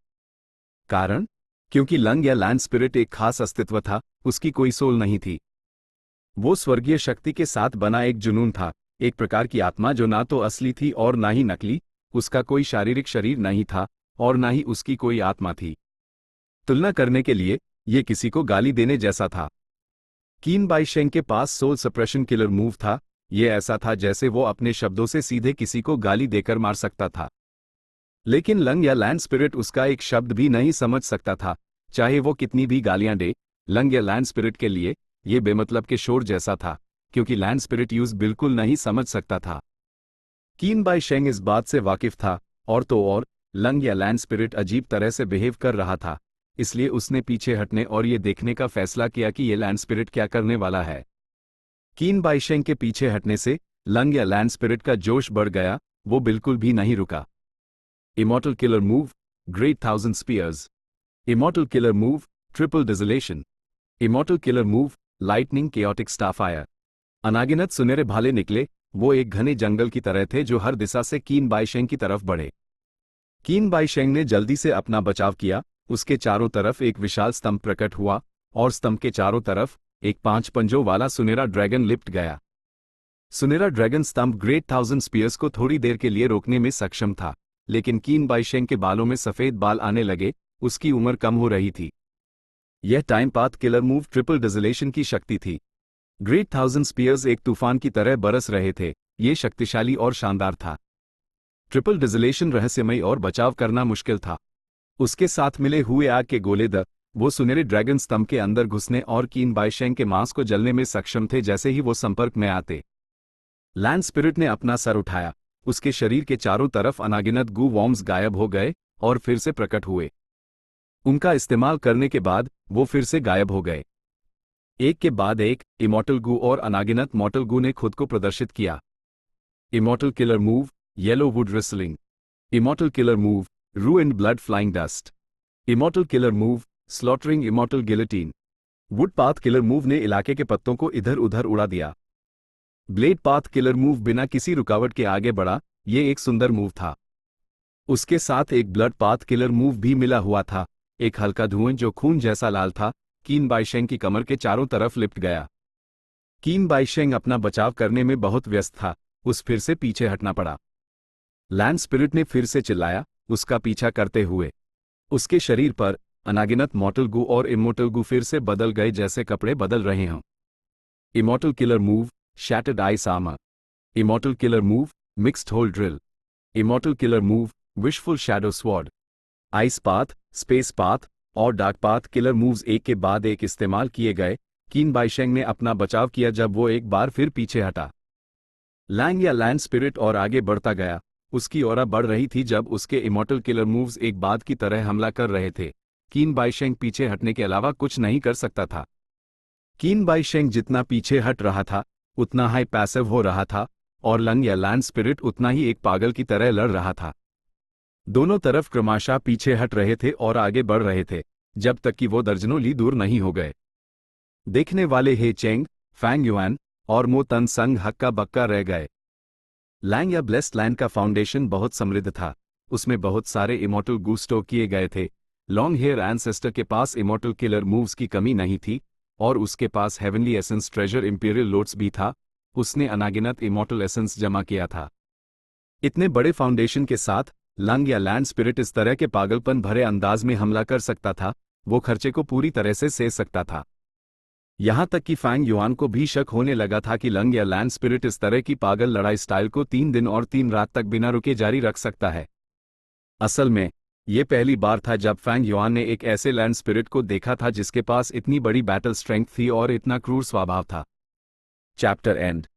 कारण? क्योंकि लंग या लैंड स्पिरिट एक खास अस्तित्व था, उसकी कोई सोल नहीं थी। वो स्वर्गीय शक्ति के साथ बना एक जुनून था, एक प्रकार की आत्मा जो ना तो असली थी और ना ही नकली। उसका कोई शारीरिक शरीर नहीं था और ना ही उसकी कोई आत्मा थी। तुलना करने के लिए ये किसी को गाली देने जैसा था। कीन बाइशेंग के पास सोल सप्रेशन किलर मूव था। ये ऐसा था जैसे वो अपने शब्दों से सीधे किसी को गाली देकर मार सकता था। लेकिन लंग या लैंड स्पिरिट उसका एक शब्द भी नहीं समझ सकता था, चाहे वो कितनी भी गालियां दे। लंग या लैंड स्पिरिट के लिए ये बेमतलब के शोर जैसा था, क्योंकि लैंड स्पिरिट यूज बिल्कुल नहीं समझ सकता था। कीन बाइशेंग इस बात से वाकिफ था, और तो और लंग या लैंड स्पिरिट अजीब तरह से बिहेव कर रहा था, इसलिए उसने पीछे हटने और ये देखने का फैसला किया कि ये लैंड स्पिरिट क्या करने वाला है। कीन बाइशेंग के पीछे हटने से लंग या लैंड स्पिरिट का जोश बढ़ गया, वो बिल्कुल भी नहीं रुका। Immortal killer move, great 1000 spears. Immortal killer move, triple desolation. Immortal killer move, lightning chaotic starfire. अनागिनत सुनहरे भाले निकले, वो एक घने जंगल की तरह थे जो हर दिशा से कीन बाईशेंग की तरफ बढ़े। कीन बाईशेंग ने जल्दी से अपना बचाव किया, उसके चारों तरफ एक विशाल स्तंभ प्रकट हुआ, और स्तंभ के चारों तरफ एक 5 पंजों वाला सुनहरा ड्रैगन लिपट गया। सुनहरा ड्रैगन स्तंभ ग्रेट 1000 स्पीयर्स को थोड़ी देर के लिए रोकने में सक्षम था, लेकिन कीन बाईशेंग के बालों में सफेद बाल आने लगे, उसकी उम्र कम हो रही थी। यह time path killer move triple desolation की शक्ति थी। ग्रेट 1000 स्पीयर्स एक तूफान की तरह बरस रहे थे, ये शक्तिशाली और शानदार था। ट्रिपल डिसोलेशन रहस्यमयी और बचाव करना मुश्किल था। उसके साथ मिले हुए आग के गोले वो सुनहरे ड्रैगन स्तंभ के अंदर घुसने और कीन बाईशेंग के मांस को जलने में सक्षम थे जैसे ही वो संपर्क में आते। लैंड स्पिरिट ने अपना सर उठाया, उसके शरीर के चारों तरफ अनागिनत गू वॉर्म्स गायब हो गए और फिर से प्रकट हुए। उनका इस्तेमाल करने के बाद वो फिर से गायब हो गए। एक के बाद एक इमॉर्टल गू और अनागिनत मॉर्टल गू ने खुद को प्रदर्शित किया। Immortal killer move, yellow wood riesling. Immortal killer move, ruined blood flying dust. Immortal killer move, slaughtering immortal guillotine. Would path killer move ने इलाके के पत्तों को इधर उधर उड़ा दिया। ब्लेड पाथ किलर मूव बिना किसी रुकावट के आगे बढ़ा, ये एक सुंदर मूव था। उसके साथ एक ब्लड पाथ किलर मूव भी मिला हुआ था, एक हल्का धुआं जो खून जैसा लाल था, कीन बाईशेंग की कमर के चारों तरफ लिपट गया। कीन बाईशेंग अपना बचाव करने में बहुत व्यस्त था, उस फिर से पीछे हटना पड़ा। लैंड स्पिरिट ने फिर से चिल्लाया, उसका पीछा करते हुए। उसके शरीर पर अनागिनत मॉर्टल गू और इमोर्टल गू फिर से बदल गए जैसे कपड़े बदल रहे हों। Immortal killer move, shattered ice armour. Immortal killer move, mixed hole drill. Immortal killer move, wishful shadow sword. Ice path, space path और डार्क पाथ किलर मूव्स एक के बाद एक इस्तेमाल किए गए। कीन बाईशेंग ने अपना बचाव किया जब वो एक बार फिर पीछे हटा। लैंग या लैंड स्पिरिट और आगे बढ़ता गया, उसकी ऑरा बढ़ रही थी जब उसके इमॉर्टल किलर मूव्स एक बात की तरह हमला कर रहे थे। कीन बाईशेंग पीछे हटने के अलावा कुछ नहीं कर सकता था। कीन बाईशेंग जितना पीछे हट रहा था, उतना हाई पैसिव हो रहा था, और लंग या लैंड स्पिरिट उतना ही एक पागल की तरह लड़ रहा था। दोनों तरफ क्रमशः पीछे हट रहे थे और आगे बढ़ रहे थे, जब तक कि वो दर्जनों ली दूर नहीं हो गए। देखने वाले हे चेंग, फैंग युआन और मो तन संग हक्का बक्का रह गए। लैंग या ब्लेस्ड लैंड का फाउंडेशन बहुत समृद्ध था, उसमें बहुत सारे इमॉर्टल गू स्टोर किए गए थे। लॉन्ग हेयर एंसेस्टर के पास इमॉर्टल किलर मूव्स की कमी नहीं थी, और उसके पास heavenly essence treasure imperial lotus भी था। उसने अनागिनत इमॉर्टल एसेंस जमा किया था। इतने बड़े फाउंडेशन के साथ लंग या लैंड स्पिरिट इस तरह के पागलपन भरे अंदाज में हमला कर सकता था, वो खर्चे को पूरी तरह से सह सकता था। यहां तक कि फैंग युआन को भी शक होने लगा था कि लंग या लैंड स्पिरिट इस तरह की पागल लड़ाई स्टाइल को 3 दिन और 3 रात तक बिना रुके जारी रख सकता है। असल में ये पहली बार था जब फैंग युआन ने एक ऐसे लैंड स्पिरिट को देखा था जिसके पास इतनी बड़ी बैटल स्ट्रेंथ थी और इतना क्रूर स्वभाव था। Chapter and.